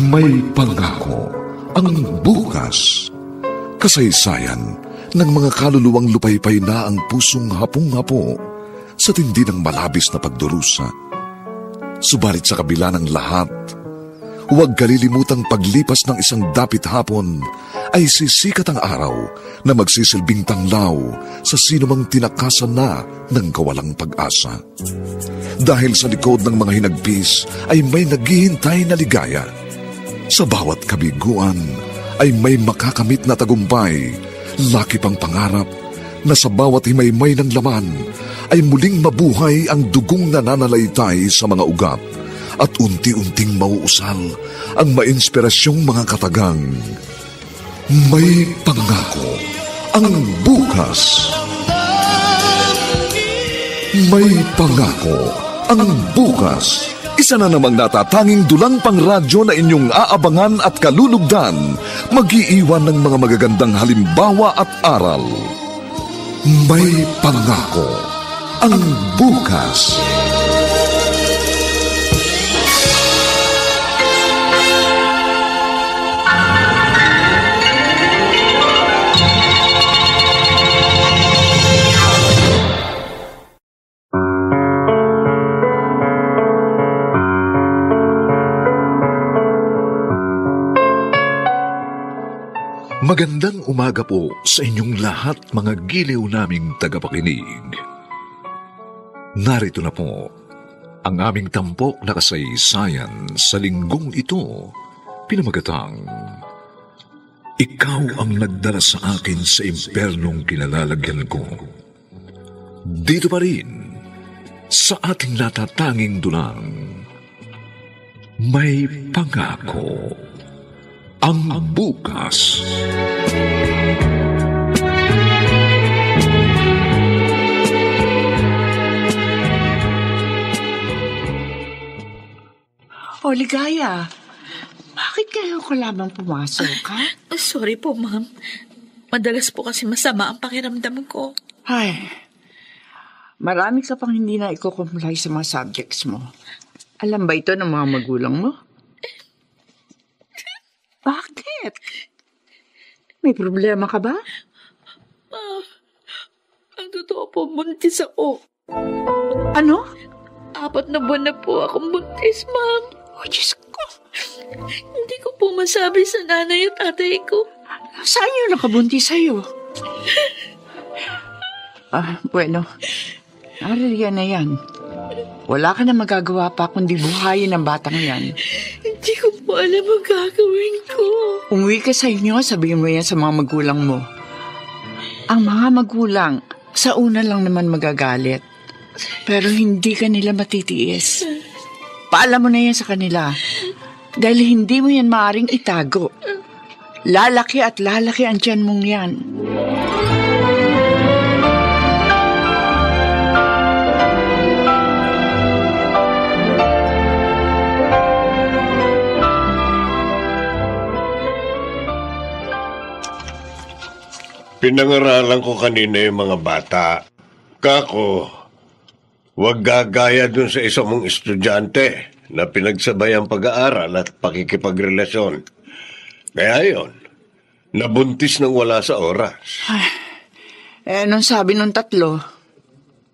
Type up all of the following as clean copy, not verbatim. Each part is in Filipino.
May pangako ang bukas. Kasaysayan ng mga kaluluwang lupaypay na ang pusong hapong-hapo sa tindi ng malabis na pagdurusa. Subalit sa kabila ng lahat, huwag kalilimutang paglipas ng isang dapit hapon ay sisikat ang araw na magsisilbing tanglaw sa sinumang tinakasan na ng kawalang pag-asa. Dahil sa likod ng mga hinagpis ay may naghihintay na ligaya. Sa bawat kabiguan ay may makakamit na tagumpay, laki pang pangarap na sa bawat himaymay ng laman ay muling mabuhay ang dugong nananalaytay sa mga ugat at unti-unting mauusal ang mainspirasyong mga katagang. May pangako ang bukas. May pangako ang bukas. Isa na namang natatanging dulang pang radyo na inyong aabangan at kalulugdan, mag-iiwan ng mga magagandang halimbawa at aral. May pangako ang bukas. Magandang umaga po sa inyong lahat, mga giliw naming tagapakinig. Narito na po ang aming tampok na kasaysayan sa linggong ito, pinamagatang Ikaw ang nagdala sa akin sa impernong kinalalagyan ko. Dito pa rin sa ating natatanging dunang, may pangako ang bukas. O, Ligaya, bakit kayo ko lamang pumasok, ha? Sorry po, ma'am. Madalas po kasi masama ang pakiramdam ko. Ay, marami ka pang hindi na iko-comply sa mga subjects mo. Alam ba ito ng mga magulang mo? Bakit? May problema ka ba? Ang totoo po, buntis ako. Ano? 4 na buwan na po akong buntis, ma'am. Oh, Diyos ko. Hindi ko po masabi sa nanay at tatay ko. Saan yun nakabuntis sa'yo? Bueno. Naririyan na yan. Wala ka na magagawa pa kundi buhayin ang batang yan. Hindi ko po alam ang gagawin ko. Umuwi ka sa inyo, sabihin mo yan sa mga magulang mo. Ang mga magulang, sa una lang naman magagalit. Pero hindi ka nila matitiis. Paalam mo na yan sa kanila. Dahil hindi mo yan maaaring itago. Lalaki at lalaki ang tiyan mong yan. Pinangaralan ko kanina yung mga bata. Kako, huwag gagaya dun sa isa mong estudyante na pinagsabay ang pag-aaral at pakikipagrelasyon. Kaya yon, nabuntis nang wala sa oras. Anong sabi nung 3?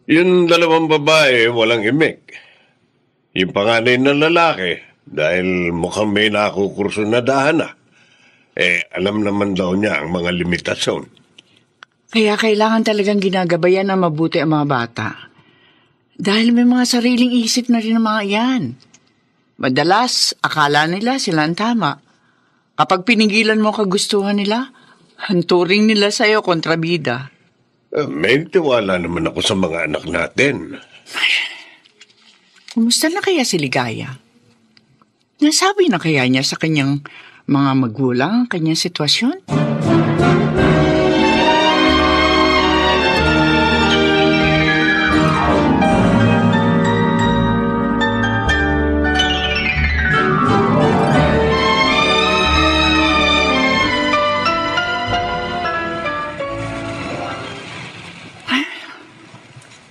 Yung 2 babae, walang imik. Yung panganay na lalaki, dahil mukhang may nakukurso na dahana. Alam naman daw niya ang mga limitasyon. Kaya kailangan talagang ginagabayan na mabuti ang mga bata. Dahil may mga sariling isip na rin ang mga yan. Madalas, akala nila sila ang tama. Kapag pinigilan mo kagustuhan nila, hanturing nila sa'yo kontrabida. May tiwala naman ako sa mga anak natin. Kumusta na kaya si Ligaya? Nasabi na kaya niya sa kanyang mga magulang ang kanyang sitwasyon?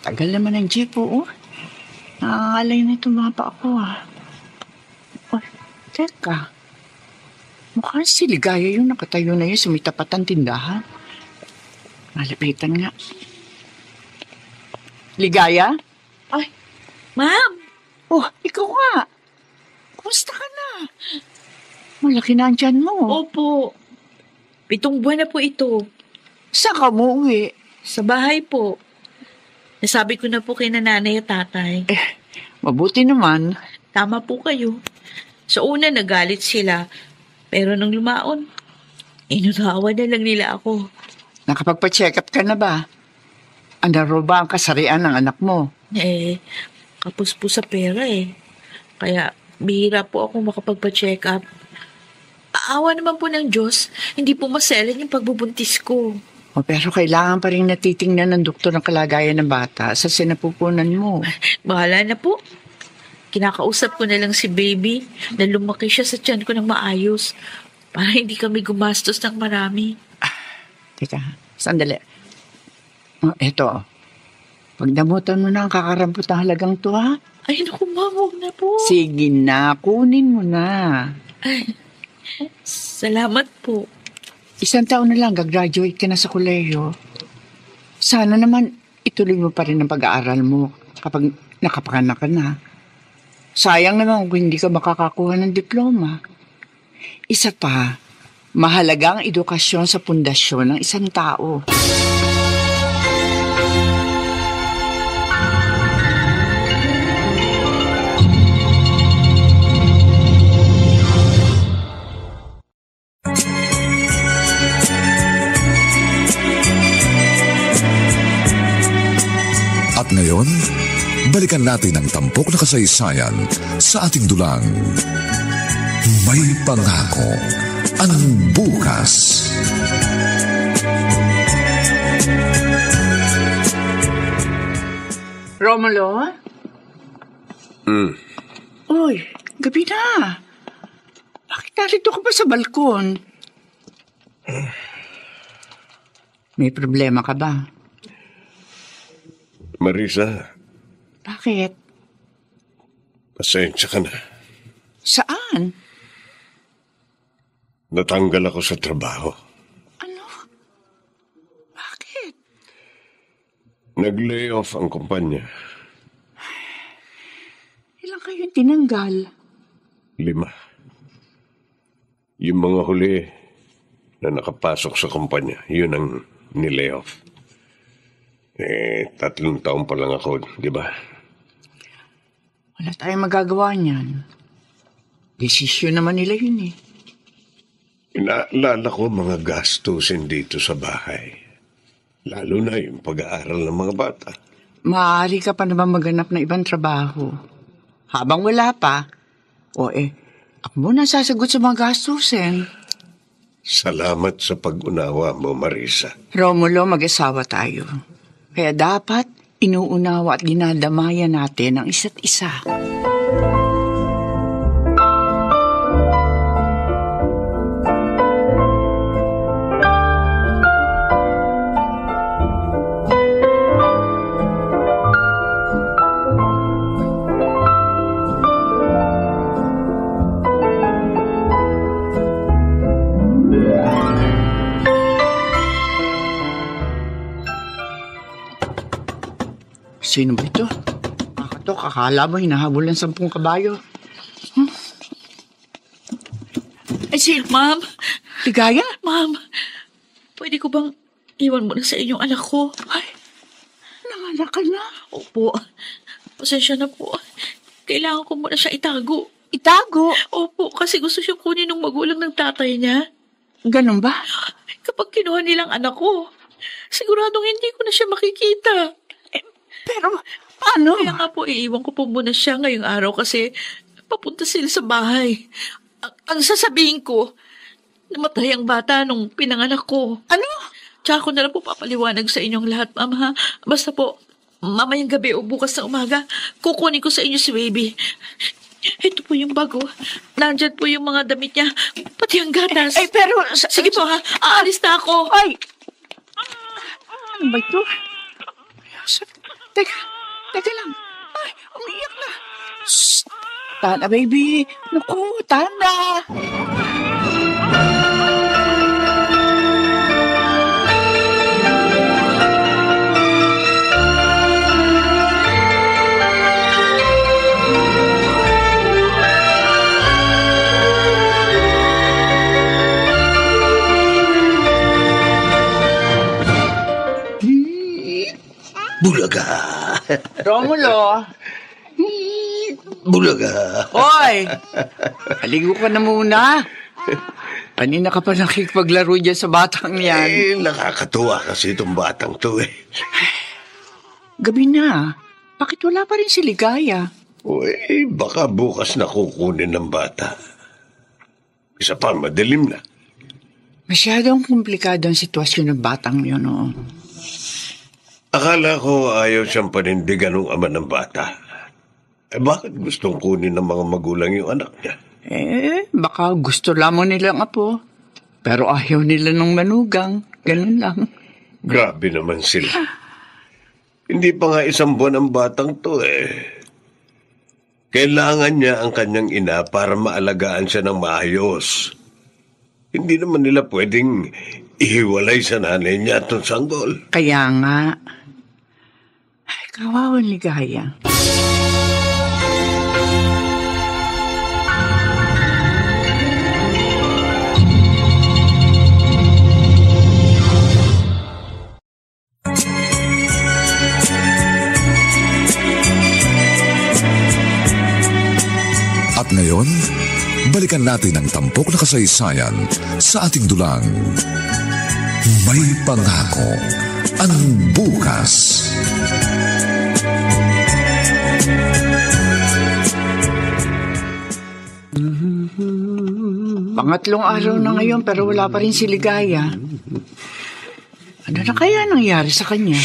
Tagal naman ng jeep, oo. Nakangalay na itong mga pa ako, ah. Oh, teka. Mukhang si Ligaya yung nakatayo na yun sa may tapat ng tindahan. Malapitan nga. Ligaya? Ay, ma'am! Oh, ikaw nga. Kumusta ka na? Malaki na ang tiyan mo. Opo. 7 buwan na po ito. Saan ka umuwi? Sa bahay po. Nasabi ko na po kay nanay at tatay. Mabuti naman. Tama po kayo. Sa una nagalit sila. Pero nung lumaon, inunawa na lang nila ako. Nakapagpa-check up ka na ba? Ano raw ba ang kasarian ng anak mo? Kapos po sa pera eh. Kaya bihira po ako makapagpa-check up. Aawa naman po ng Diyos, hindi po maselan yung pagbubuntis ko. Pero kailangan pa rin natitingnan ng doktor ng kalagayan ng bata sa sinapupunan mo. Bahala na po. Kinakausap ko na lang si baby na lumaki siya sa tiyan ko ng maayos para hindi kami gumastos ng marami. Teka, sandali. Eto. Pagdamutan mo na ang kakarampot na halagang to, ha? Ay, naku, ma'am, huwag na po. Sige na, kunin mo na. Ay, salamat po. 1 taon na lang, gagraduate ka na sa kolehiyo. Sana naman ituloy mo pa rin ang pag-aaral mo kapag nakapanganak ka na. Sayang naman kung hindi ka makakakuha ng diploma. Isa pa, mahalaga ang edukasyon sa pundasyon ng isang tao. At ngayon, balikan natin ang tampok na kasaysayan sa ating dulang. May pangako ang bukas. Romulo? Uy, gabi na. Bakit narito ka pa sa balkon? May problema ka ba? Marisa, Bakit? pasensya ka na. Saan? Natanggal ako sa trabaho. Ano? Bakit? Nag-lay off ang kumpanya. Ilang kayo tinanggal? 5. Yung mga huli na nakapasok sa kumpanya, yun ang ni-lay off. 3 taon pa lang ako, di ba? Wala tayong magagawa niyan. Desisyon naman nila yun eh. Inaalala ko mga gastusin dito sa bahay. Lalo na yung pag-aaral ng mga bata. Maaari ka pa naman maghanap ng ibang trabaho. Habang wala pa, ako muna sasagot sa mga gastusin. Salamat sa pag-unawa mo, Marisa. Romulo, mag-asawa tayo. Kaya dapat inuunawa at ginadamayan natin ang isa't isa. Sino ba ito? Nakatok, akala mo hinahabol ng 10 kabayo. Ay, Ma'am. Ligaya? Ma'am, pwede ko bang iwan mo na sa inyong anak ko? Ay, nanganak ka na. Opo. Pasensya na po. Kailangan ko muna siya itago. Itago? Opo, kasi gusto siya kunin ng magulang ng tatay niya. Ganun ba? Kapag kinuha nilang anak ko, siguradong hindi ko na siya makikita. Pero, paano? Kaya nga po, iiwan ko po muna siya ngayong araw kasi papunta sila sa bahay. Ang sasabihin ko, namatay ang bata nung pinanganak ko. Ano? Tsaka ko na lang po papaliwanag sa inyong lahat, ma'am, ha? Basta po, mamayang gabi o bukas na umaga, kukunin ko sa inyo si baby. Ito po yung bago. Nandyan po yung mga damit niya, pati ang gatas. Pero... Sige po, ha? Aalis na ako. Ay! Ano ba ito? Teka lang. Ay, umiiyak na. Shh! Tana, baby. Naku, tana. Romulo! Bulaga. Hoy! Haligo ka na muna. Kanina ka pa nakikipaglaro dyan sa batang yan. Nakakatuwa kasi itong batang to eh. Gabi na. Bakit wala pa rin si Ligaya? Baka bukas na kukunin ng bata. Isa pa, madilim na. Masyadong komplikado ang sitwasyon ng batang yun, oo. Akala ko ayaw siyang panindigan ng ama ng bata. Bakit gustong kunin ng mga magulang yung anak niya? Baka gusto lamang nila ang apo. Pero ayaw nila ng manugang. Ganun lang. Grabe naman sila. Hindi pa nga 1 buwan ang batang to eh. Kailangan niya ang kanyang ina para maalagaan siya ng maayos. Hindi naman nila pwedeng ihiwalay sa nanay niya at sanggol. Kaya nga. Ay, kawawan Ligaya. At ngayon, balikan natin ang tampok na kasaysayan sa ating dulang. May pangako ang bukas. Pangatlong araw na ngayon pero wala pa rin si Ligaya. Ano na kaya nangyari sa kanya?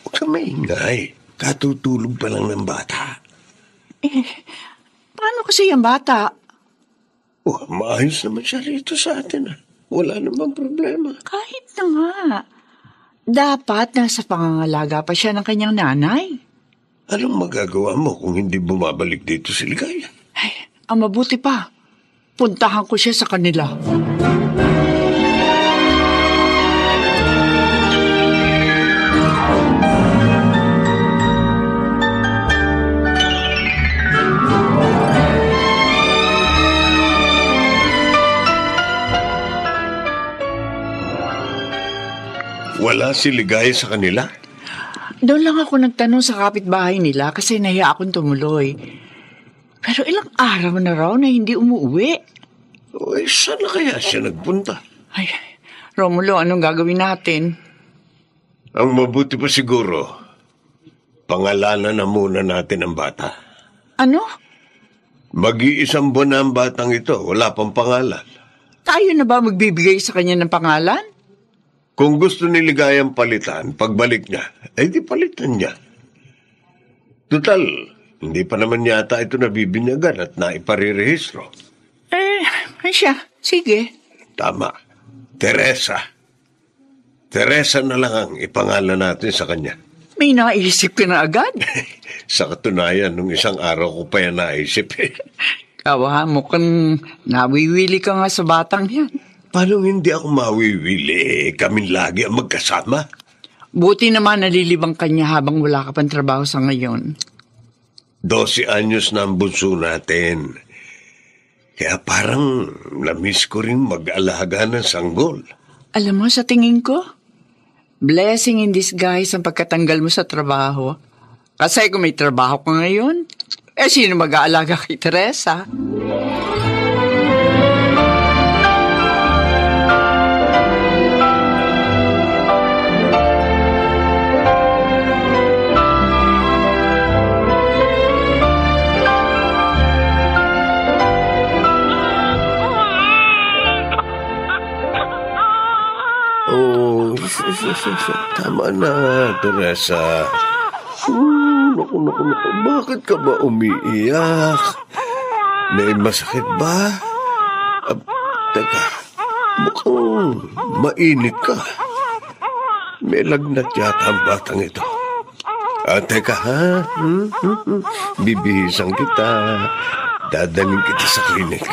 Huwag ka maingay. Katutulog pa lang ng bata. Paano kasi yung bata? Maayos naman siya rito sa atin. Wala namang problema. Kahit na nga. Dapat nasa pangangalaga pa siya ng kanyang nanay. Anong magagawa mo kung hindi bumabalik dito si Ligaya? Ay, ang mabuti pa. Puntahan ko siya sa kanila. Wala si Ligaya sa kanila? Doon lang ako nagtanong sa kapitbahay nila kasi nahiya akong tumuloy. Pero ilang araw na raw na hindi umuwi. Saan na kaya siya nagpunta? Ay, Romulo, anong gagawin natin? Ang mabuti pa siguro, pangalanan na muna natin ang bata. Ano? Mag-1 buwan na ang batang ito, wala pang pangalan. Tayo na ba magbibigay sa kanya ng pangalan? Kung gusto ni Ligayang palitan, pagbalik niya, di palitan niya. Total, hindi pa naman yata ito nabibinyagan at naiparirehistro. Siya, sige. Tama. Teresa. Teresa na lang ang ipangalan natin sa kanya. May naisip ka na agad? Sa katunayan, nung 1 araw ko pa yan naisip eh. Kawa mo kang nawiwili ka nga sa batang yan. Paano hindi ako mawiwili? Kami lagi ang magkasama. Buti naman nalilibang kanya habang wala ka pang trabaho sa ngayon. 12 anyos na ang bunso natin. Kaya parang na-miss ko rin mag-alaga ng sanggol. Alam mo, sa tingin ko, blessing in disguise ang pagkatanggal mo sa trabaho. Kasi kung may trabaho ka ngayon, sino mag-aalaga kay Teresa? Tama na, Teresa. Naku. Bakit ka ba umiiyak? May masakit ba? Teka, mukhang mainit ka. May lagnat yata ang batang ito. Teka ha? Bibihisan kita. Dadalhin kita sa klinik.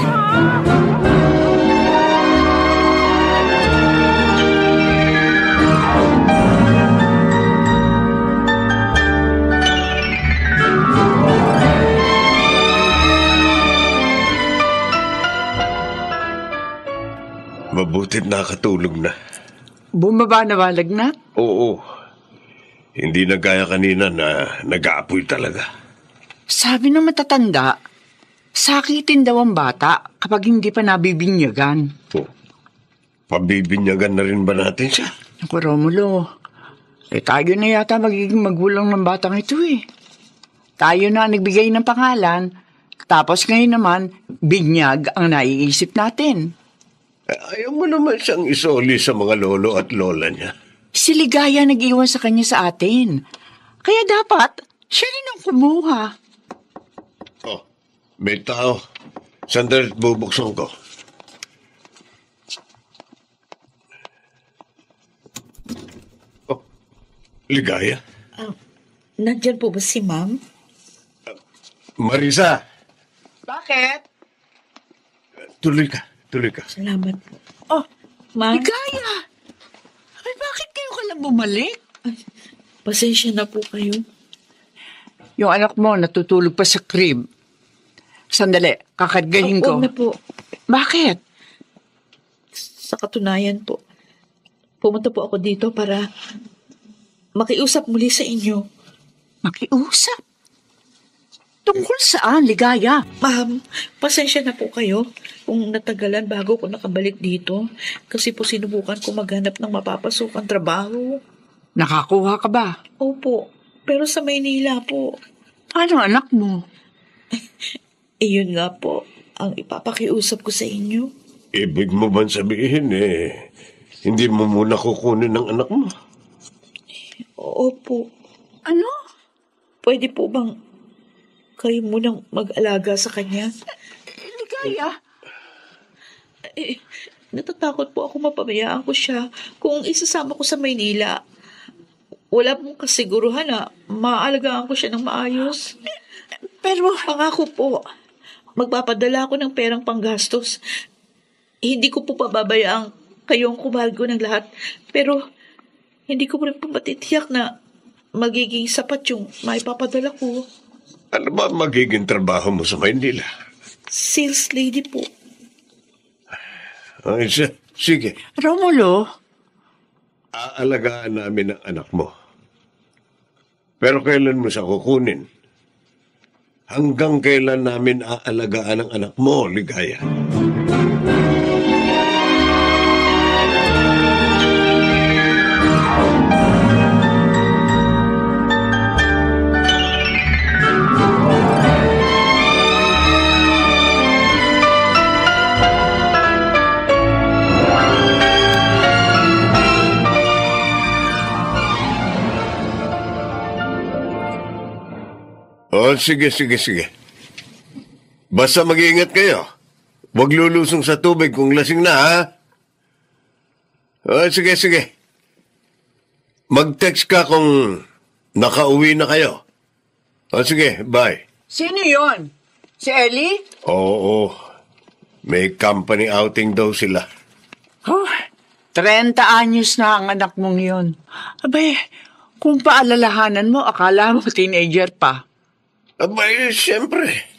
Mabutit nakatulog na. Bumaba na ba lagnat? Oo. Hindi na gaya kanina na nag-aapoy talaga. Sabi ng matatanda, sakitin daw ang bata kapag hindi pa nabibinyagan. Oh, pabibinyagan na rin ba natin siya? Naku, Romulo, tayo na yata magiging magulang ng batang ito eh. Tayo na nagbigay ng pangalan, tapos ngayon naman, binyag ang naiisip natin. Ayaw mo naman siyang isoli sa mga lolo at lola niya. Si Ligaya nag-iwan sa kanya sa atin. Kaya dapat, siya rin ang kumuha. Oh, may tao. Sandali bubuksan ko. Oh, Ligaya? Nandyan po ba si ma'am? Marisa, Bakit? tuloy ka. Salamat po. Oh, Ma'am, Ligaya! Ay, bakit kayo ka lang bumalik? pasensya na po kayo. Yung anak mo natutulog pa sa crib. Sandali, kakadgahin ko. Huwag na po. Bakit? Sa katunayan po, pumunta po ako dito para makiusap muli sa inyo. Makiusap? Tungkol saan, Ligaya? Ma'am, pasensya na po kayo kung natagalan bago ko nakabalik dito kasi po sinubukan ko maghanap ng mapapasukang trabaho. Nakakuha ka ba? Opo, pero sa Maynila po. Paano anak mo? Iyon nga po ang ipapakiusap ko sa inyo. Ibig mo ba sabihin hindi mo muna kukunin ng anak mo? Opo, Ano? pwede po bang kayo munang mag-alaga sa kanya? Ligaya? Natatakot po ako mapabayaan ko siya kung isasama ko sa Maynila. Wala pong kasiguruhan na maaalagaan ko siya ng maayos. Pero, Pangako po, magpapadala ako ng perang panggastos. Hindi ko po pababayaan kayong kumalgo ng lahat. Pero, hindi ko rin po matitiyak na magiging sapat yung maipapadala ko. Ano ba magiging trabaho mo sa Maynila? Sales lady po. Ay, sige, Romulo, aalagaan namin ang anak mo. Pero kailan mo siya kukunin? Hanggang kailan namin aalagaan ang anak mo, Ligaya? Oh, sige. Basta mag-iingat kayo. Huwag lulusong sa tubig kung lasing na, ha? Oh, sige. Mag-text ka kung nakauwi na kayo. Oh, sige, bye. sino yon? Si Ellie? Oo. May company outing daw sila. Oh, 30 anyos na ang anak mong yun. Abay, kung paalalahanan mo, akala mo teenager pa. Abay, siyempre.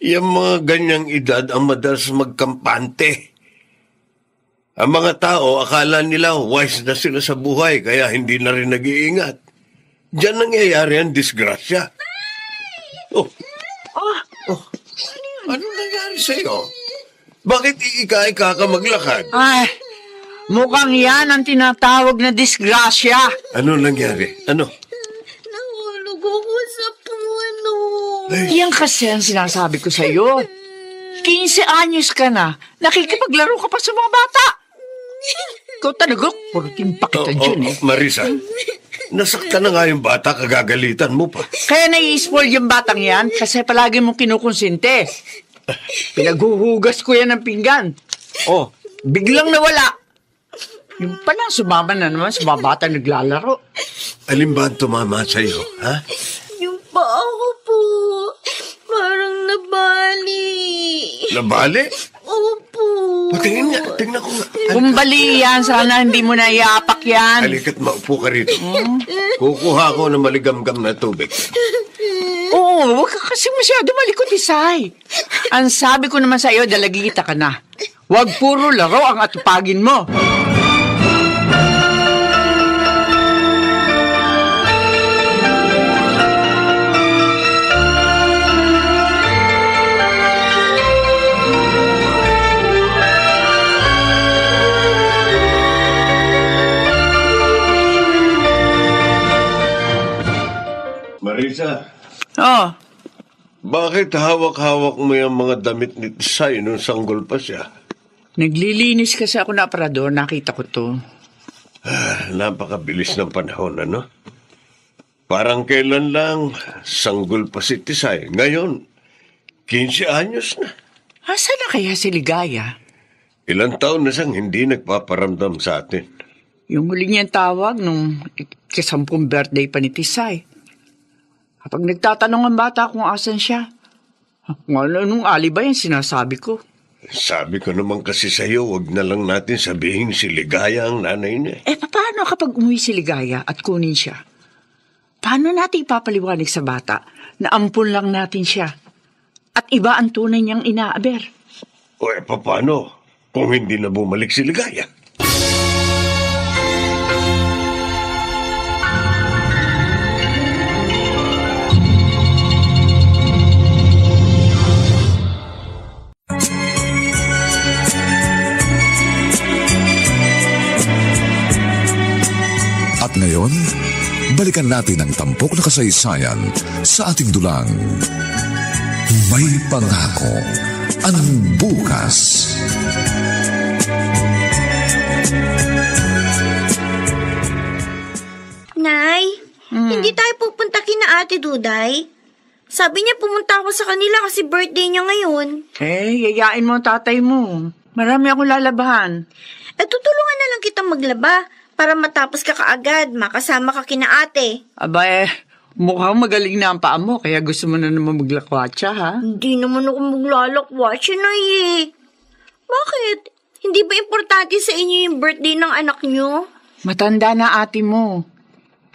Yung mga ganyang edad ang madalas magkampante. Ang mga tao, akala nila wise na sila sa buhay, kaya hindi na rin nag-iingat. Diyan nangyayari ang disgrasya. Oh, ano nangyari sa'yo? Bakit ika-ika ka maglakad? Ay, mukhang yan ang tinatawag na disgrasya. Ano nangyari? Ano? Nahulog ako sa puno. Yan kasi ang sinasabi ko sa'yo. 15 anyos ka na, nakikipaglaro ka pa sa mga bata. Ikaw talaga, puro timpakitan dyan eh. Marisa, nasaktan na nga yung bata, kagagalitan mo pa. Kaya nai-spoil yung batang yan kasi palagi mong kinukonsinte. Pinaghuhugas ko yan ng pinggan. Oh, biglang nawala. Yung pala, sumama na naman sa mga bata naglalaro. Alin ba ang tumama sa'yo, ha? Yung paa ko po, parang nabali. Nabali? Opo. Patingin nga, tingnan ko nga. Kung bali yan, sana hindi mo na iapak yan. Halika't maupo ka rito. Kukuha ko ng maligamgam na tubig. Oo, huwag ka kasi masyado malikot, Isay. Ang sabi ko naman sa'yo, dalagita ka na. Huwag puro laro ang atupagin mo. Oh, Bakit hawak-hawak mo yung mga damit ni Tisay nung sanggol pa siya? naglilinis kasi ako na aparador. Nakita ko to. Napakabilis ng panahon, ano? Parang kailan lang sanggol pa si Tisay. Ngayon, 15 anyos na. Asa na kaya si Ligaya? Ilang taon na siyang hindi nagpaparamdam sa atin. Yung huli niyang tawag nung ikasampung birthday pa ni Tisay. Kapag nagtatanong ang bata kung asan siya, nung alibay ang sinasabi ko. Sabi ko naman kasi sa'yo, wag na lang natin sabihin si Ligaya ang nanay niya. Paano kapag umuwi si Ligaya at kunin siya? Paano natin ipapaliwanag sa bata na ampun lang natin siya at iba ang tunay niyang inaaber? O paano kung hindi na bumalik si Ligaya? At ngayon, balikan natin ang tampok na kasaysayan sa ating dulang. May pangako ang bukas. Nay, hindi tayo pupunta kina Ate Duday. Sabi niya pumunta ako sa kanila kasi birthday niya ngayon. Yayain mo ang tatay mo. Marami akong lalabahan. Tutulungan na lang kitang maglaba para matapos ka kaagad, makasama ka kina ate. Mukhang magaling na ang paa mo, kaya gusto mo na naman maglakwatsa, ha? Hindi naman ako maglalakwatsa na Bakit? Hindi ba importante sa inyo yung birthday ng anak niyo? Matanda na ate mo.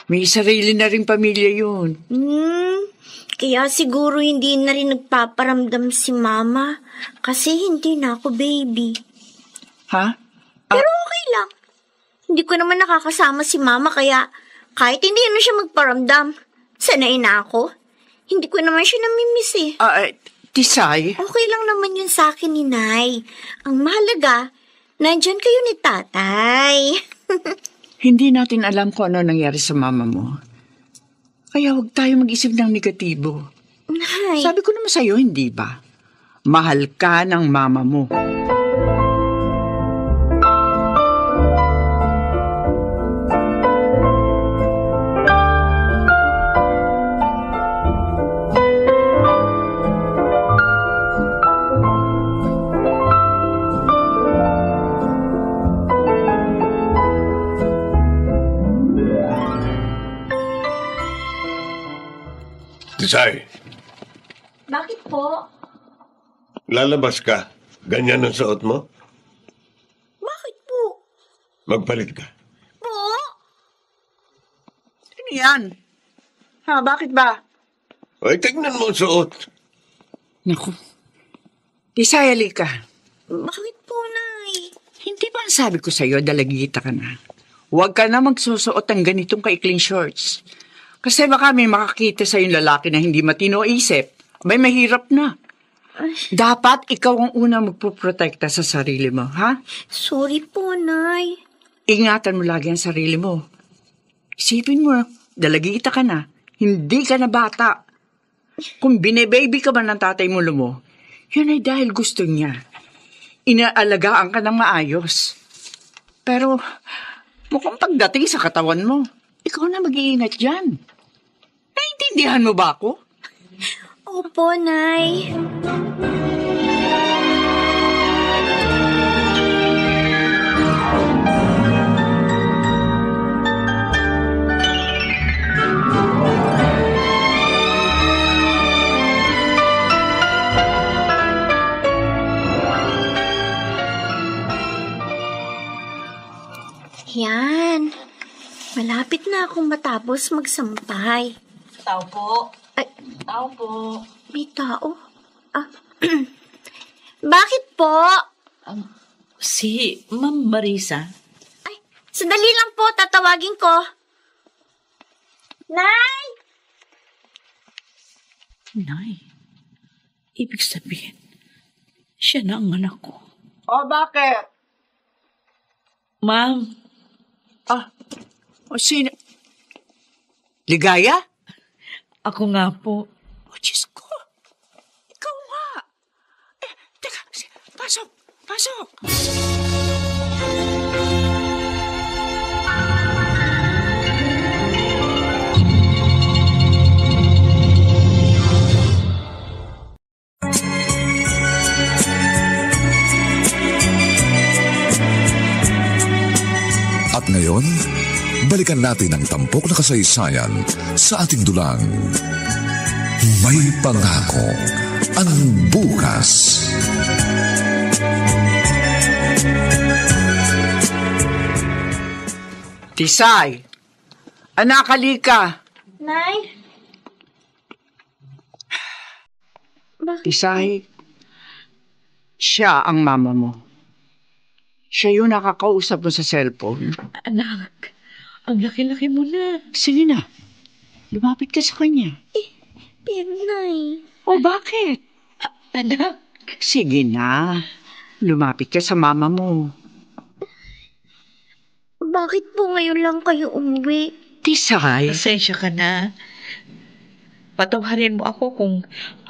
May sarili na rin pamilya yun. Kaya siguro hindi na rin nagpaparamdam si mama kasi hindi na ako baby. Ha? Pero okay lang. Hindi ko naman nakakasama si mama kaya kahit hindi na siya magparamdam, sanay na ako. Hindi ko naman siya namimiss Tisay? Okay lang naman yun sa akin ni Nay. Ang mahalaga, nandyan kayo ni Tatay. Hindi natin alam kung ano nangyari sa mama mo. Kaya huwag tayo mag-isip ng negatibo. Nay. Sabi ko naman sa'yo, hindi ba? Mahal ka ng mama mo. Tisay, Bakit po? lalabas ka. Ganyan ang suot mo? Bakit po? Magpalit ka. Po? Ano yan? Bakit ba? Ay, tignan mo ang suot. Naku. Tisay, halika. Bakit po, Nay? Hindi ba ang sabi ko sa'yo, dalagita ka na? Huwag ka na magsusuot ng ganitong kaikling shorts. Kasi baka may makakita sa'yo yung lalaki na hindi matino isip. May mahirap na. Dapat ikaw ang una magpoprotekta sa sarili mo, ha? Sorry po, Nay. Ingatan mo lagi ang sarili mo. Isipin mo, dalagita ka na. Hindi ka na bata. Kung bine-baby ka ba ng tatay mo lumo, yun ay dahil gusto niya. Inaalagaan ka ng maayos. Pero mukhang pagdating sa katawan mo, ikaw na mag-iingat dyan. Naintindihan mo ba ako? Opo, Nay. Yan. Malapit na akong matapos magsampay. Tao po. Ay, Tao po. may tao? Bakit po? Si Ma'am Marisa. Ay, sandali lang po, tatawagin ko. Nay! Nay, ibig sabihin, siya na ang anak ko. Bakit? Ma'am, Sino? Ligaya? ako nga po. Pasok! Pasok! At ngayon, balikan natin ang tampok na kasaysayan sa ating dulang. May pangako ang bukas. Tisay! Anak, halika! Nay? Bakit? Tisay, siya ang mama mo. Siya yung nakakausap mo sa cellphone. Anak, ang laki-laki mo na. Sige na, lumapit ka sa kanya. Pero, Nay. O bakit? Anak, Sige na, lumapit ka sa mama mo. Bakit po ngayon lang kayo umuwi? Tisay, pasensya ka na. Patawarin mo ako kung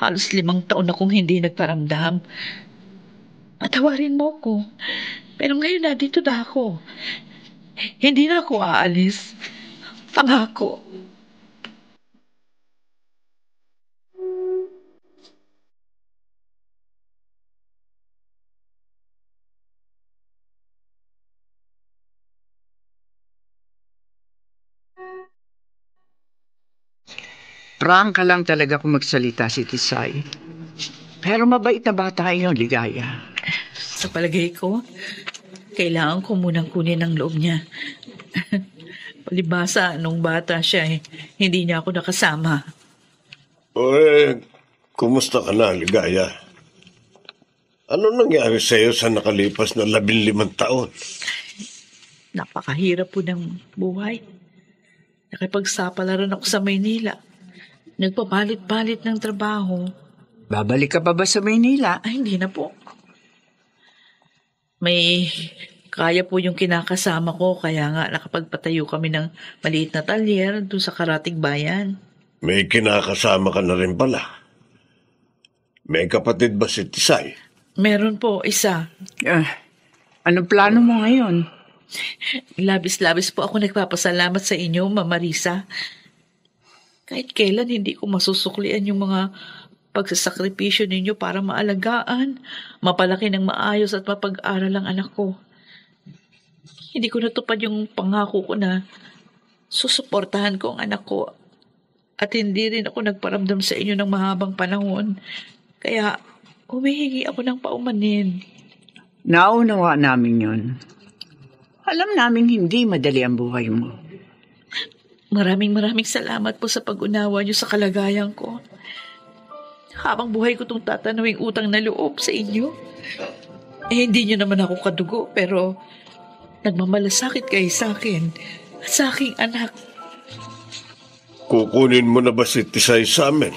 halos 5 taon akong hindi nagparamdam. Patawarin mo ako. Pero ngayon na, dito na ako. Hindi na ako aalis. Pangako. prangka lang talaga kung magsalita si Tisay. Pero mabait na bata yun, Ligaya. Sa palagay ko, kailangan ko munang kunin ang loob niya. Palibasa, nung bata siya, hindi niya ako nakasama. Kumusta ka na, Ligaya? Ano nangyari sa'yo sa nakalipas na 15 taon? Napakahirap po ng buhay. Nakipagsapalaran ako sa Maynila. Nagpapalit-palit ng trabaho. Babalik ka pa ba sa Maynila? Ay, hindi na po. May kaya po yung kinakasama ko, kaya nga nakapagpatayo kami ng maliit na talyer doon sa Karatig Bayan. May kinakasama ka na rin pala. May kapatid ba si Tisay? Meron po, isa. Anong plano mo ngayon? Labis-labis po ako nagpapasalamat sa inyo, Mama Risa. Kahit kailan hindi ko masusuklian yung mga pagsasakripisyo ninyo para maalagaan, mapalaki ng maayos at mapag-aral ang anak ko. Hindi ko natupad yung pangako ko na susuportahan ko ang anak ko at hindi rin ako nagparamdam sa inyo ng mahabang panahon. Kaya humihingi ako ng paumanin. Naunawa namin yun. Alam namin hindi madali ang buhay mo. Maraming salamat po sa pag-unawa niyo sa kalagayan ko. Habang buhay ko itong tatanawing utang na loob sa inyo. Hindi niyo naman ako kadugo, pero nagmamalasakit kayo sa akin at sa aking anak. Kukunin mo na ba si Tisay sa amin?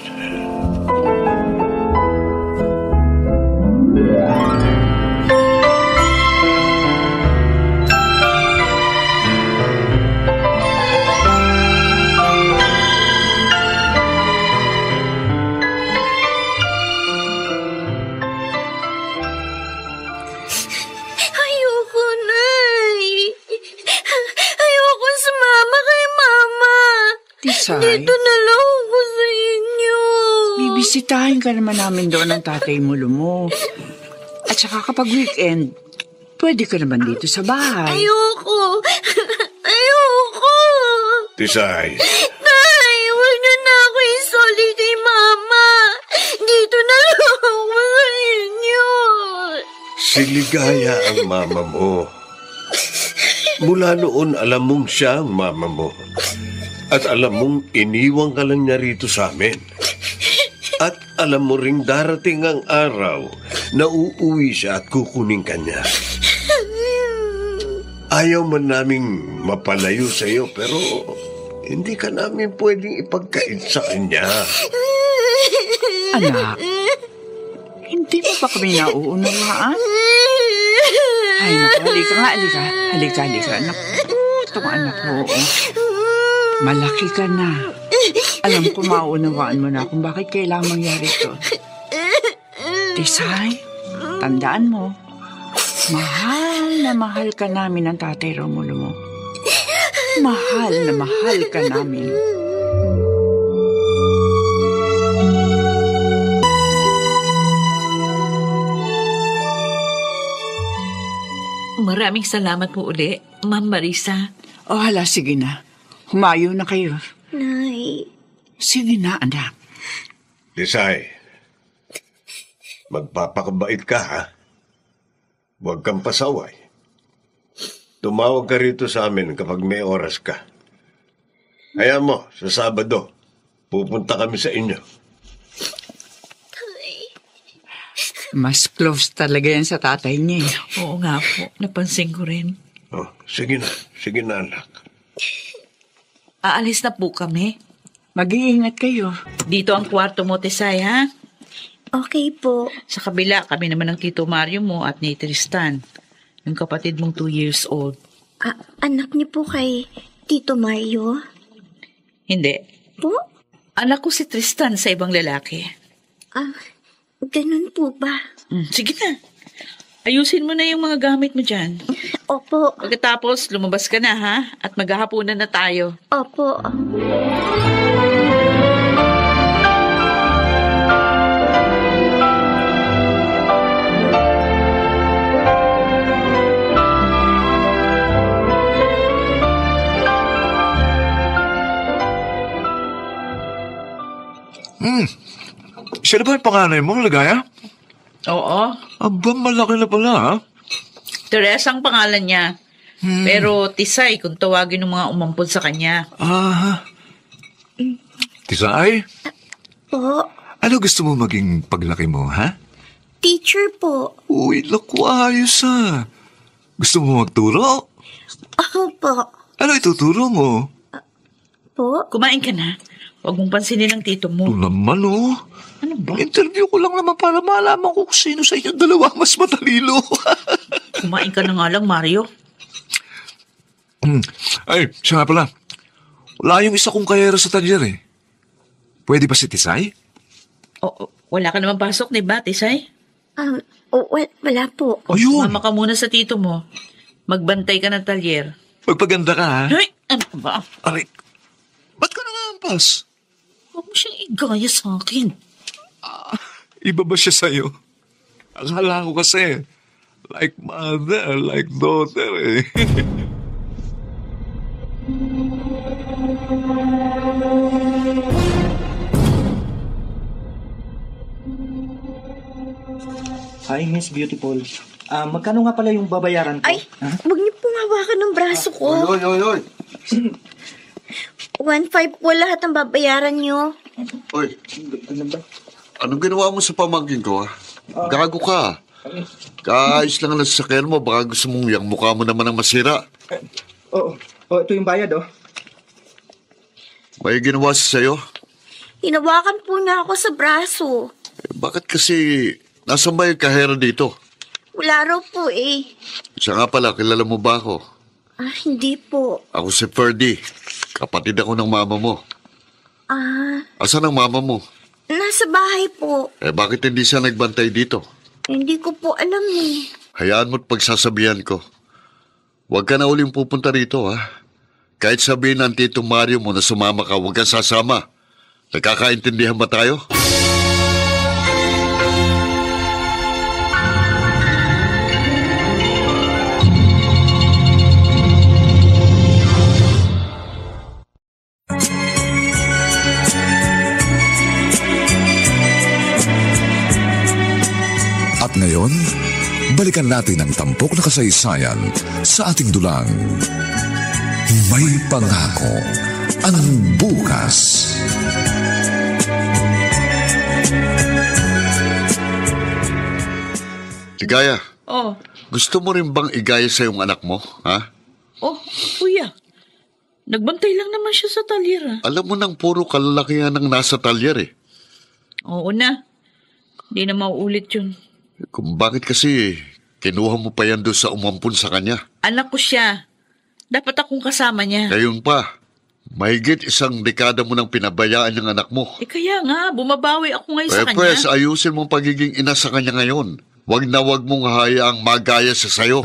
Ayoko, Nay. Ayoko sumama kay Mama. Tisay, Dito na lang ako sa inyo. bibisitahin ka naman namin doon ng tatay mo. At saka kapag weekend, pwede ka naman dito sa bahay. Ayoko. Ayoko. Tisay, Nay, huwag niyo na ako isoli kay Mama. Dito na lang ako sa inyo. si Ligaya ang mama mo. Mula noon, alam mong siya ang mama mo. At alam mong iniwang ka lang niya rito sa amin. At alam mo ring darating ang araw na uuwi siya at kukunin ka niya. Ayaw man naming mapalayo sa iyo, pero hindi ka namin pwedeng ipagkait sa kanya. Anak, hindi mo ba kami nauunawaan? Ay, naku, halika. Naku, itong anak mo. Malaki ka na. Alam ko maunawaan mo na kung bakit kailangan mangyari ito. Tisay, tandaan mo, mahal ka namin ng Tatay Romulo mo. Mahal na mahal ka namin. Maraming salamat po uli, Ma'am Marisa. O hala, sige na. Humayo na kayo. Nay. Sige na, anak. Tisay, magpapakabait ka, ha? Huwag kang pasaway. Tumawag ka rito sa amin kapag may oras ka. Hayaan mo, sa Sabado, pupunta kami sa inyo. Mas close talaga yan sa tatay niya. Oo nga po, napansin ko rin. Oh, sige na anak. Aalis na po kami. Mag-iingat kayo. Dito ang kwarto mo, Tisay, ha? Okay po. Sa kabila, kami naman ng Tito Mario mo at ni Tristan, yung kapatid mong 2 years old. Anak niyo po kay Tito Mario? Hindi. Po? Anak ko si Tristan sa ibang lalaki. Ganun po ba? Sige na. Ayusin mo na yung mga gamit mo dyan. Opo. Pagkatapos, lumabas ka na, ha? At maghahapunan na tayo. Opo. Siya na ba yung panganay mo, Ligaya? Oo. Aba, malaki na pala, ha? Teresa ang pangalan niya. Pero Tisay kung tawagin ng mga umampun sa kanya. Tisay, Po? ano gusto mo maging paglaki mo, ha? Teacher po. Uy, naku, ayos, ha? Gusto mo magturo? Opo. Ano ituturo mo? Po? Kumain ka na. Huwag mong pansinin ang tito mo. Ito naman, oh. Ano ba? Interview ko lang naman para malaman ko kung sino sa inyong dalawa mas matalino. Kumain ka na nga lang, Mario. Ay, siya nga pala. Wala yung isa kong kayera sa talyer, eh. Pwede ba si Tisay? Wala ka naman pasok, di ba, Tisay? Wala po. Ayun. Sumama ka muna sa tito mo. Magbantay ka ng talyer. Magpaganda ka, ha? Ay, ano ba? Aray, ba't ka nangampas? Huwag mo siyang igaya sa akin. Iba ba siya sa'yo? Akala ko kasi, like mother, like daughter, eh. Hi, Miss Beautiful. Magkano nga pala yung babayaran ko? Ay, huwag niyo pong hawakan ng braso ko. Oy. 1.5 po lahat ang babayaran niyo. Oy, Ano ba? anong ginawa mo sa pamangkin ko, ha? Gago ka. Kaayos lang ang sasakyan mo, baka gusto mong yung mukha mo naman ang masira. Oo, ito yung bayad, oh. May ginawa siya sa'yo? Hinawakan po niya ako sa braso. Bakit kasi nasa may kahera dito? Wala raw po eh. Siya nga pala, kilala mo ba ako? Hindi po. Ako si Ferdy. Kapatid ako ng mama mo. Asan ang mama mo? Nasa bahay po. Bakit hindi siya nagbantay dito? Hindi ko po alam eh. Hayaan mo't pagsasabihan ko. Huwag ka na uling pupunta rito, ha? Kahit sabihin ng Tito Mario mo na sumama ka, huwag kang sasama. Nagkakaintindihan ba tayo? At ngayon, balikan natin ang tampok na kasaysayan sa ating dulang. May pangako ang bukas. Ligaya, gusto mo rin bang igaya sa iyong anak mo, ha? Kuya. Nagbantay lang naman siya sa talyer, ah. Alam mo nang puro kalalakihan ng nasa talyer, eh. Oo na. Hindi na mauulit yun. Kung bakit kasi kinuha mo pa yan doon sa umampun sa kanya? Anak ko siya. Dapat akong kasama niya. Ngayon pa, mahigit 1 dekada mo nang pinabayaan ng anak mo. Kaya nga, bumabawi ako ngayon sa kanya. Pwes, ayusin mo ang pagiging ina sa kanya ngayon. Wag na wag mong hayaang magaya siya sa'yo.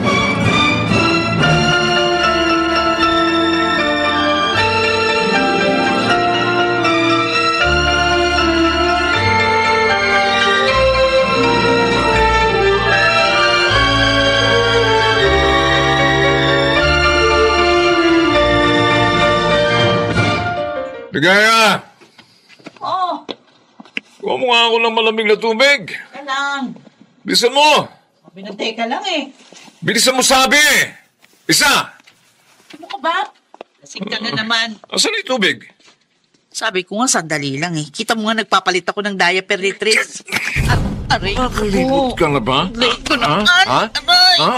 Ligaya! Oh, Kuha mo nga ako ng malamig na tubig. lang. Bilisan mo! Pinantay ka lang eh. Bilisan mo sabi! Isa! Ano ka ba? Lasing ka na naman. Asan yung tubig? Sabi ko nga, sandali lang eh. Kita mo nga nagpapalit ako ng diaper ni Tris. Aray Nakalimot ka na ba? Late ko Ha? naman. Ha? Aray. Ha?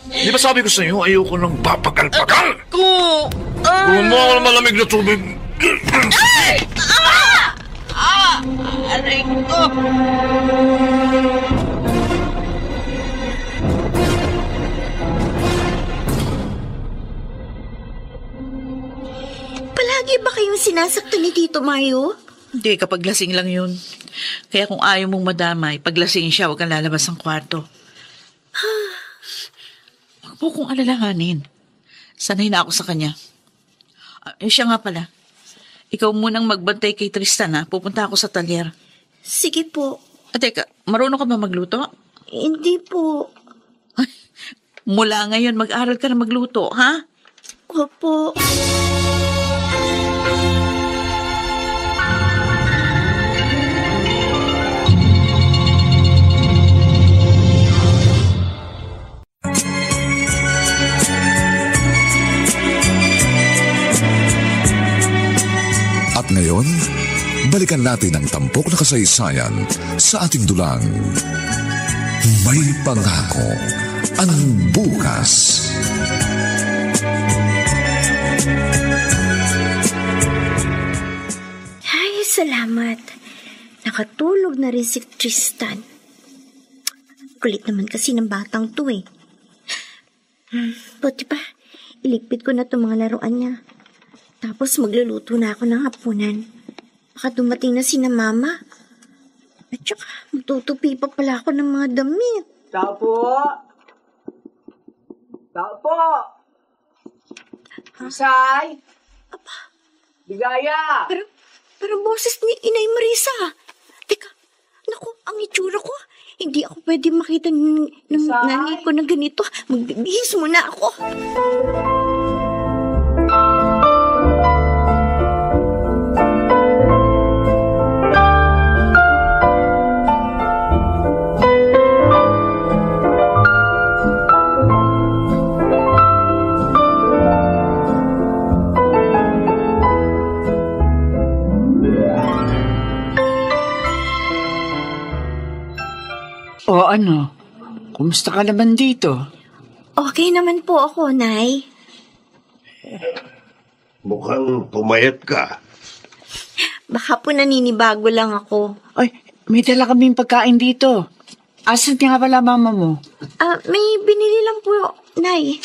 Di ba sabi ko sa'yo, ayoko ng papagal-pagal? Ko. Kuha mo ako ng malamig na tubig. Aray ko. Palagi ba kayong sinasaktan ni Tito Mayo? Hindi, kapag lasing lang yun. Kaya kung ayaw mong madamay, pag lasing siya, huwag kang lalabas ng kwarto. Huwag mo kong alalahanin. Sanay na ako sa kanya. Siya nga pala. Ikaw munang magbantay kay Tristan ha. Pupunta ako sa talyer. Sige po. Teka, marunong ka ba magluto? Hindi po. Mula ngayon, mag-aral ka na magluto, ha? Opo. At ngayon, balikan natin ang tampok na kasaysayan sa ating dulang. May pangako ang bukas. Ay, salamat. Nakatulog na rin si Tristan. Kulit naman kasi ng batang to eh. Buti pa, iligpit ko na itong mga laruan niya. Tapos magluluto na ako ng hapunan. Baka dumating na sina mama. At saka, matutupi pa pala ako ng mga damit. Tao po! Tao po! Isay! Apa, Ligaya! parang boses ni Inay Marisa. Teka, naku, ang itsura ko. Hindi ako pwede makita ng nanay ko na ganito. Magbibihis muna ako. O ano? Kumusta ka naman dito? Okay naman po ako, Nay. Mukhang pumayat ka. Baka po naninibago lang ako. Ay, may dala kaming pagkain dito. Asan nga pala mama mo? May binili lang po, Nay.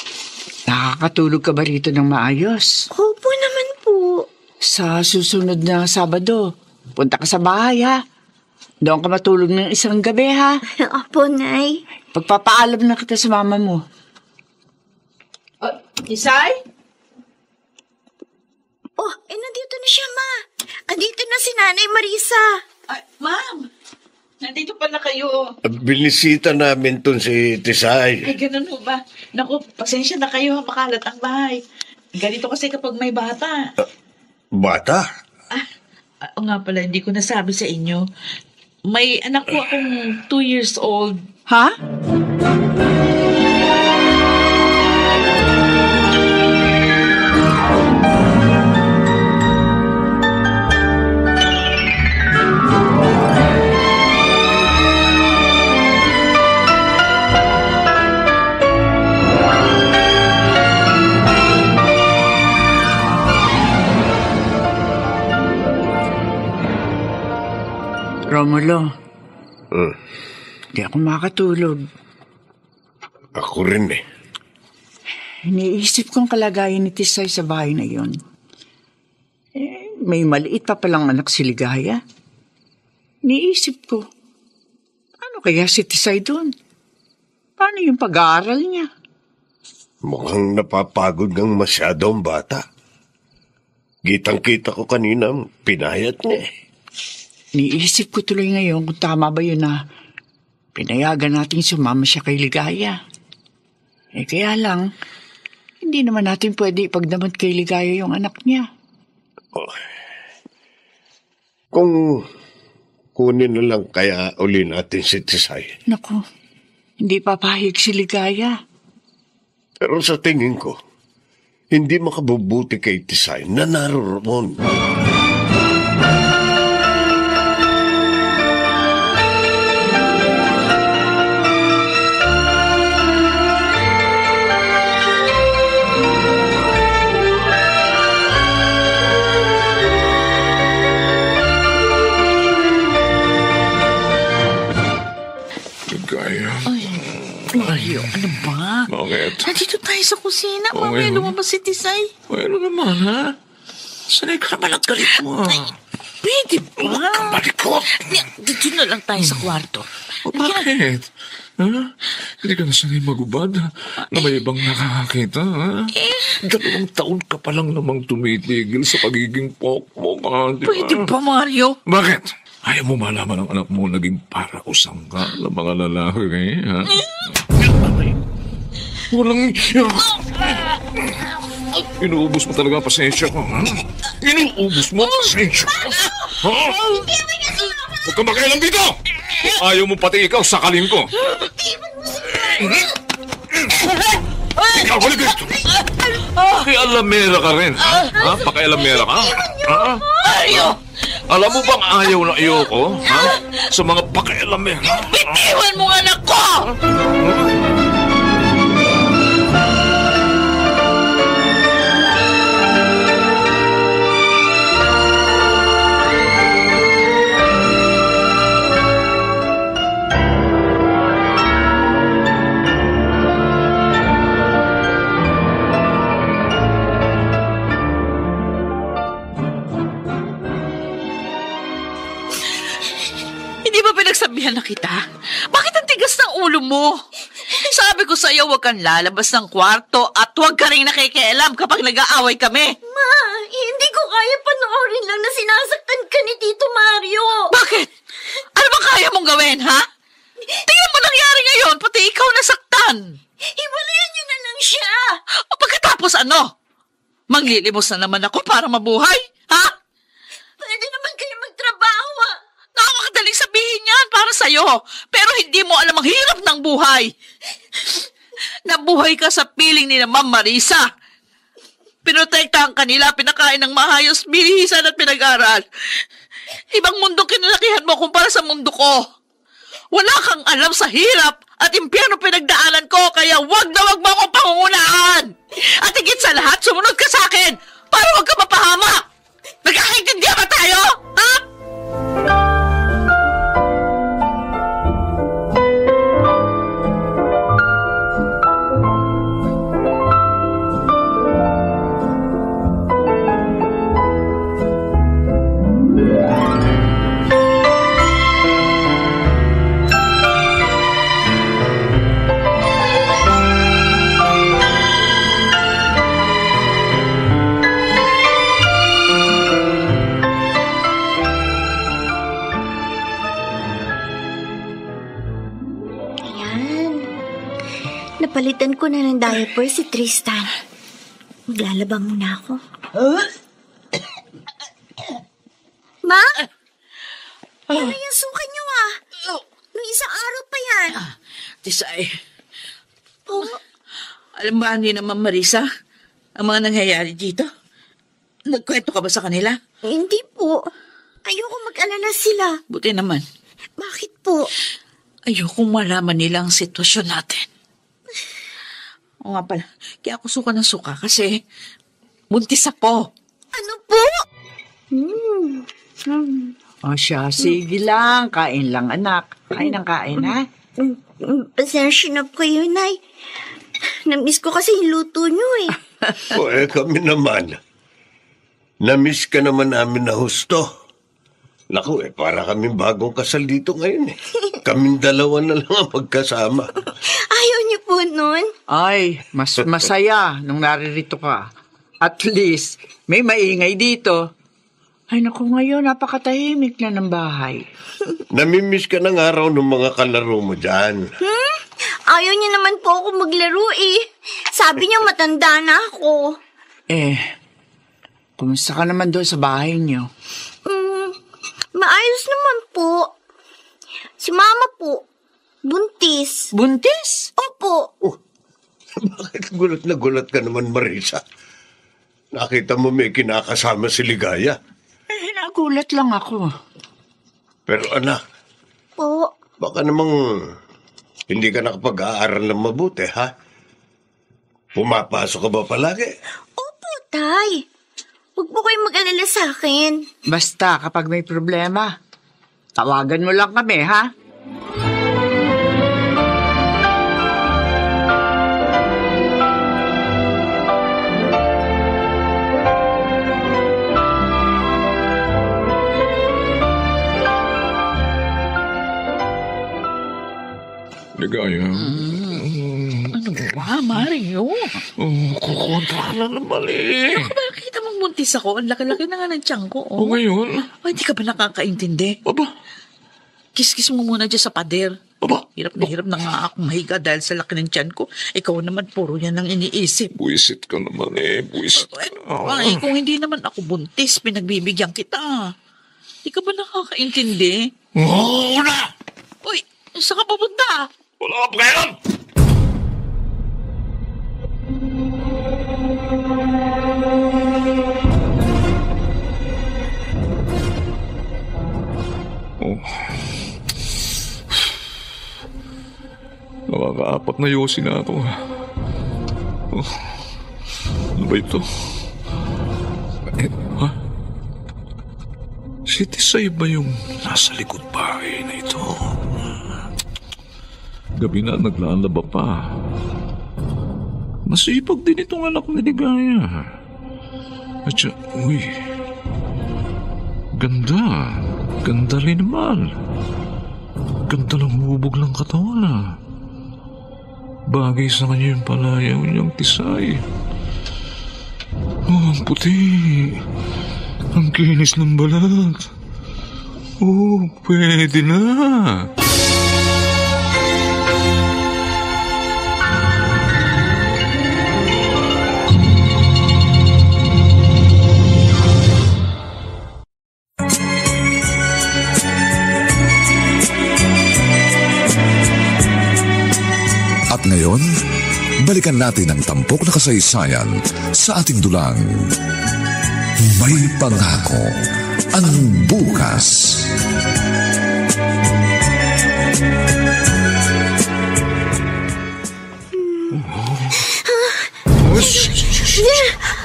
Nakakatulog ka ba rito ng maayos? Opo naman po. Sa susunod na Sabado, punta ka sa bahay ha. Doon ka matulog ng isang gabi ha. Opo, Nay. Pagpapaalam na kita sa mama mo. Isay? Oh, nandito na siya, Ma. Andito na si Nanay Marisa. Ay, ma'am, nandito pala kayo. Binisita namin tun si Tisay. Ay, ganun ho ba? Naku, pasensya na kayo, makalat ang bahay. Ganito kasi kapag may bata. Bata? Oo nga pala, hindi ko nasabi sa inyo. May anak ko akong 2 years old. Ha? Romulo, di ako makatulog. Ako rin eh. Iniisip kong kalagayan ni Tisay sa bahay na yon. May maliit pa palang anak si Ligaya. Iniisip ko, ano kaya si Tisay doon? Paano yung pag-aaral niya? Mukhang napapagod ng masyado ang bata. Kitang-kita ko kanina, pinayat niya eh. Niisip ko tuloy ngayon kung tama ba yun na pinayagan natin sumama siya kay Ligaya. Kaya lang, hindi naman natin pwede ipagdamot kay Ligaya yung anak niya. Oh. Kung kunin na lang kaya uli natin si Tisay. Naku, hindi papahig si Ligaya. Pero sa tingin ko, hindi makabubuti kay Tisay na naroon. Ligaya. Mario, ano ba? Bakit? Nandito tayo sa kusina. Okay, Mamaya no? lumabas si Tisay. Ano naman, ha? Sanay ka naman ang galit mo, ha? Pwede ba? Huwag kang malikot. Dito na lang tayo sa kwarto. Bakit? Ha? Hindi ka na sanay magubad na may ibang nakakakita, ha? 2 taon ka pa lang namang tumitigil sa pagiging pokpok, ha? Di ba? Pwede ba, Mario? Bakit? Ayaw mo malaman ang anak mo naging parausang ka ng mga lalaki, ha? Walang... Inuubos mo talaga ang pasensya ko, ha? Inuubos mo ang pasensya ko, ha? Huwag ka makialam dito! Ayaw mo pati ikaw sakalin ko. Ikaw, halik dito! Pakialamera ka rin, ha? Pakialamera ka? Ha? Mario! Alam mo bang ayaw na ayoko, ha? Sa mga pakialamera. Bitiwan mo ang anak ko! Pinagsabihan na kita. Bakit ang tigas ng ulo mo? Sabi ko sa'yo, huwag kang lalabas ng kwarto at huwag ka rin nakikialam kapag nag-aaway kami. Ma, hindi ko kaya panoorin lang na sinasaktan ka ni Tito Mario. Bakit? Ano ba kaya mong gawin, ha? Tingnan mo nangyari ngayon, pati ikaw nasaktan. Iwalayan niyo na lang siya. O pagkatapos ano? Manglilimos na naman ako para mabuhay, ha? Pwede naman kayo magtrabaho, Nakakadaling sabihin yan para sa'yo, pero hindi mo alam ang hirap ng buhay. Nabuhay ka sa piling ni Ma'am Marisa. Pinotektahan kanila, pinakain ng mahayos, binihisan at pinag-aral. Ibang mundo kinalakihan mo kumpara sa mundo ko. Wala kang alam sa hirap at impyerno pinagdaanan ko, kaya wag na wag mo akong pangungunahan. At higit sa lahat, sumunod ka sa akin para wag ka mapahamak. Nagkakaintindihan ba tayo? Ha? Napalitan ko na ng diaper si Tristan. Maglalaba muna ako. Ma? Ano yung suka niyo Nung isang araw pa yan. Tisay. Alam ba ni Ma'am Marisa ang mga nangyayari dito? Nagkwento ka ba sa kanila? Hindi po. Ayoko mag-alala sila. Buti naman. Bakit po? Ayokong malaman nila ang sitwasyon natin. O nga pala, kaya ako suka ng suka kasi buntis ako. Ano po? O siya, sige lang. Kain lang, anak. Kain ng kain, ha? Pasensya na po kayo, Nay. Namiss ko kasi yung luto nyo Kami naman. Namiss ka naman namin na husto. Naku, para kaming bagong kasal dito ngayon. Kaming dalawa na lang ang magkasama. Ayaw po nun? Ay, mas masaya nung naririto ka. At least, may maingay dito. Ay naku, ngayon napakatahimik na ng bahay. Namimiss ka ng araw ng mga kalaro mo dyan. Ayaw niya naman po ako maglaro eh. Sabi niya matanda na ako. Kumusta ka naman doon sa bahay niyo? Maayos naman po. Si Mama po, buntis. Buntis? Opo. Bakit gulat na gulat ka naman, Marisa? Nakita mo may kinakasama si Ligaya. Nagulat lang ako. Pero anak, Po. baka namang hindi ka nakapag-aaral ng mabuti, ha? Pumapasok ka ba palagi? Opo, Tay. Huwag po kayong mag-alala sa akin. Basta kapag may problema, tawagan mo lang kami, ha? Ligaya. Ano ba, Mario? Kukontra ka na naman eh. Bakit mong buntis ako? Ang laki-laki na nga ng tiyan ko. O ngayon? Ay, hindi ka ba nakakaintindi? Aba, Kiss-kiss mo muna dyan sa pader. aba. Hirap na nga akong mahiga dahil sa laki ng tiyan ko. Ikaw naman, puro yan ang iniisip. Buisit ka naman eh. Buisit ka. Ay, kung hindi naman ako buntis, pinagbibigyan kita. Hindi ka ba nakakaintindi? Oo na! Uy, saan ka pupunta? Wala ka pa ngayon! Nakakaapat na yosi na ito. Ano ba ito? Ha? Si Tisay ba yung nasa likod bahay na ito? Gabi na naglalaba pa. Masipag din itong anak ni Ligaya. At siya, uy, ganda. Ganda rin naman. Ganda lang hubog ng katawan Bagay sa kanya yung palayaw niyang Tisay. Oh, ang puti. Ang kinis ng balat. Oh, pwede na. Ngayon, balikan natin ang tampok na kasaysayan sa ating dulang. May pangako ang bukas.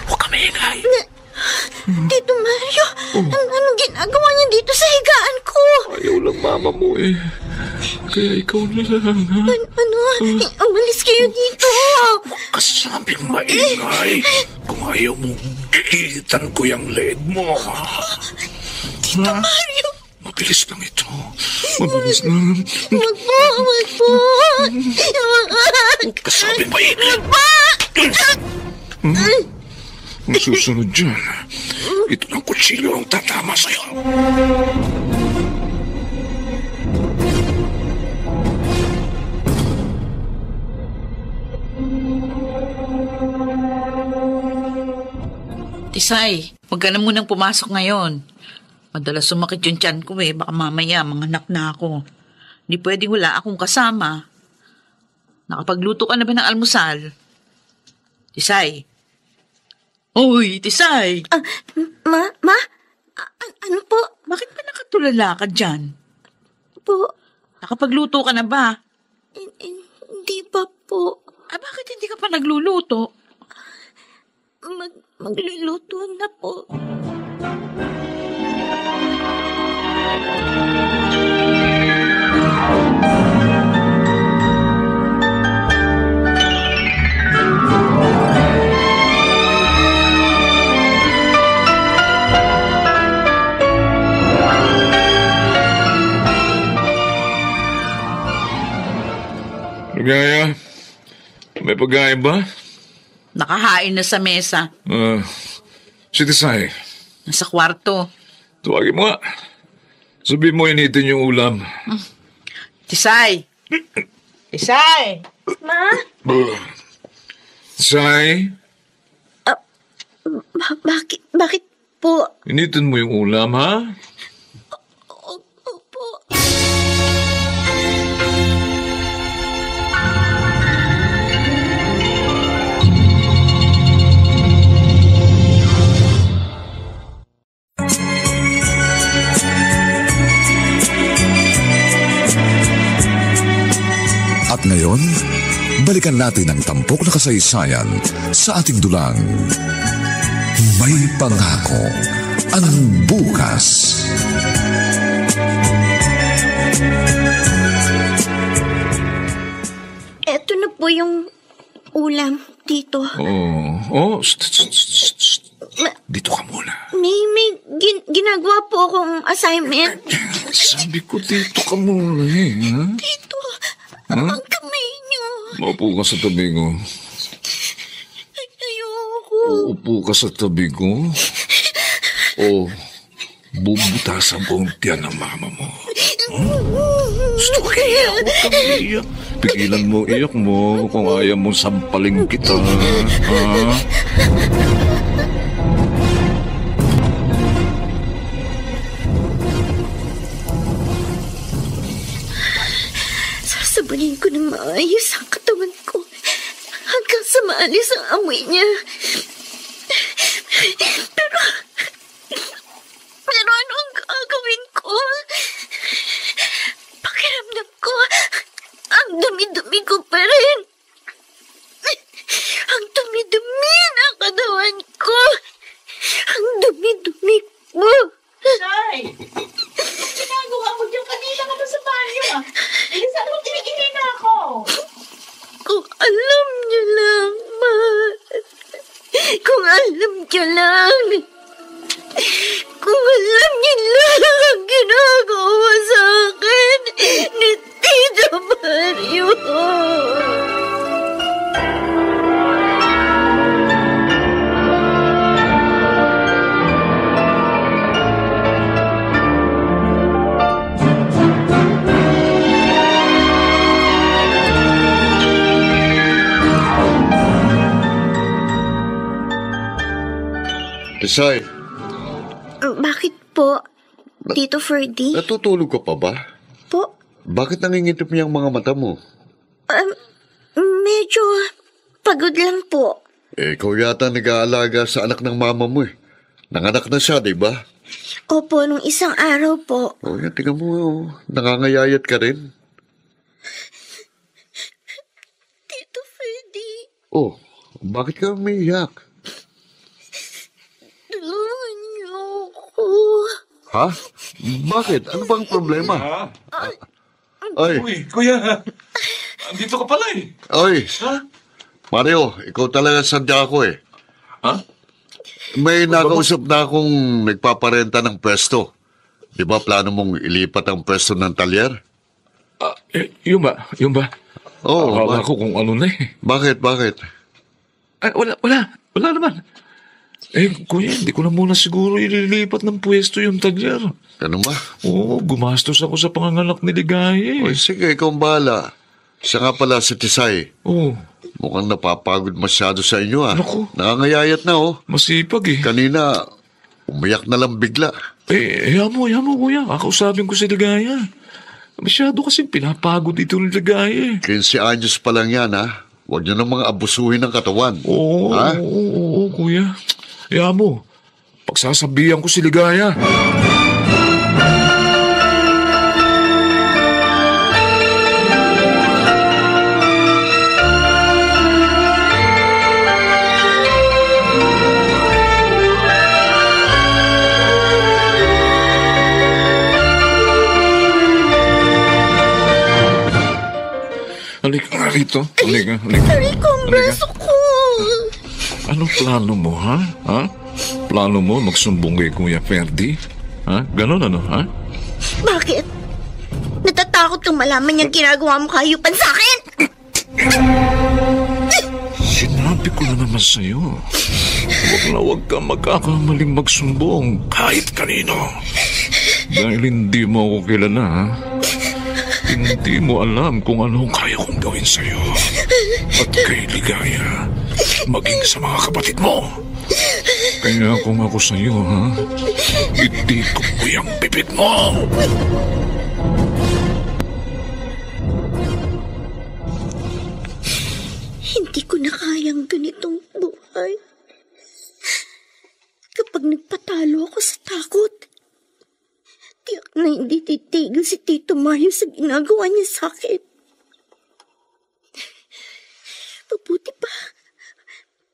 Huwag ka maingay. Tito Mario, anong ginagawa niya dito sa higaan ko? Ayaw lang mama mo eh. Kaya ikaw na lang, ha? Umalis kayo dito. Kasabing maingay. Kung ayaw mo, kikitan ko yung leg mo. Tito Mario. Mabilis lang ito. Mabilis lang. Wag po. Kasabing maingay. Ang susunod dyan, ito ng kutsilyo ang tatama sa'yo. Tisay, huwag ka na munang pumasok ngayon. Madalas sumakit yung tiyan ko eh. Baka mamaya manganak na ako. Hindi pwedeng wala akong kasama. Nakapagluto ka na ba ng almusal? Tisay. Uy, Tisay. Ma? Ano po? Bakit ba nakatulala ka dyan? Po? Nakapagluto ka na ba? Hindi pa po. Bakit hindi ka pa nagluluto? Magluluto na po. Ligaya, May pagkain ba? Nakahain na sa mesa. Si Tisay, Nasa kwarto. tuwagin mo nga. Sabihin mo initin yung ulam. Tisay! Tisay! Ma? Tisay, Bakit po? initin mo yung ulam, ha? Opo. At ngayon, balikan natin ang tampok na kasaysayan sa ating dulang. May pangako ang bukas. Eto na po yung ulam, Tito. Dito ka muna. May ginagawa po akong assignment. Sabi ko, dito ka muna ha? Tito, ang kamay niyo. Maupo ka sa tabi ko. Ayoko. Uupo ka sa tabi ko. O, bubutasan ko ang tiyan ng mama mo. Gusto ka iyak, huwag kang iyak. Pigilan mo iyak mo kung ayaw mong sampaling kita. Ha? Sasabunin ko ng maayos ang katawan ko hanggang sa maalis ang amoy niya. Pero ano ang gagawin ko? Pakiramdam ko, ang dumi-dumi ko pa rin. Ang dumi-dumi ng katawan ko. Ang dumi-dumi ko. Tisay! Ginagawa mo dyan kanina ka pa sa banyo Saan mo tinigilin ako? Kung alam niyo lang, Ma. Kung alam niyo lang. Kung alam niyo lang ang ginagawa sa akin ni Tito Mario. Tisay, Bakit po, Tito Ferdy? natutulog ka pa ba? Po? Bakit nangingitip niya ang mga mata mo? Medyo pagod lang po. Ikaw yata nag-aalaga sa anak ng mama mo eh. Nanganak na siya, di ba? Opo, nung isang araw po. O yan, tingnan mo, nangangayayat ka rin. Tito Ferdy, Oh, bakit ka umiiyak? tulungan niyo ako. Ha? Bakit? Ano bang problema? Ay, Uy, kuya. Dito ka pala eh. oy, Ha? Mario, ikaw talaga sadya ako eh. Ha? May nakausap na akong nagpaparenta ng pwesto. Di ba plano mong ilipat ang pwesto ng talyer? Yun ba? Yun ba? Oo. Akala ko kung ano na eh. Bakit? Ay, wala naman. Kuya, hindi ko na muna siguro ililipat ng pwesto yung talyer. Ganun ba? Oo, gumastos ako sa panganganak ni Ligaya Oy, eh. sige, ikaw ang bahala. Siya nga pala si Tisay. Oo, Mukhang napapagod masyado sa inyo ah. Naku. Nakangayayat na oh. masipag eh. Kanina, umiyak na lang bigla. Hayaan mo, kuya. Kakausapin ko si Ligaya. Masyado kasi pinapagod ito ni Ligaya eh. 15 anyos pa lang yan ha. Huwag niyo namang abusuhin ng katawan. Oo, Ha? oo, kuya. Hayaan mo, pagsasabihan ko si Ligaya. Halika nga rito. Halika. Aray ko, ang braso ko. Ano plano mo, ha? Plano mo magsumbong kay Kuya Ferdy? Ha? Ganon ano, ha? Bakit? Natatakot kang malaman niyang ginagawa mo kahayupan sa akin? ko na naman sa'yo. Huwag ka magkakamaling magsumbong kahit kanino. Dahil hindi mo ako kilala, ha? Hindi mo alam kung ano kaya kong gawin sa'yo. At kay Ligaya, maging sa mga kapatid mo. Kaya kung ako sa'yo, ha? Itikop ko yung bibig mo. Hindi ko na kayang ganitong buhay. Kapag nagpatalo ako sa takot, tiyak na hindi titigil si Tito Mario sa ginagawa niya sa akin. Mabuti pa,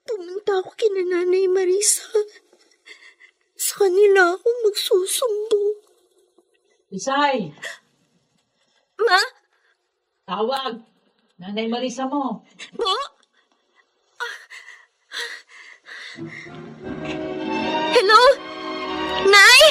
pumunta ako kina Nanay Marisa. Sa kanila ako magsusumbong. Isay! Ma? Tawag! Nanay Marisa mo. Po? Hello? Nay?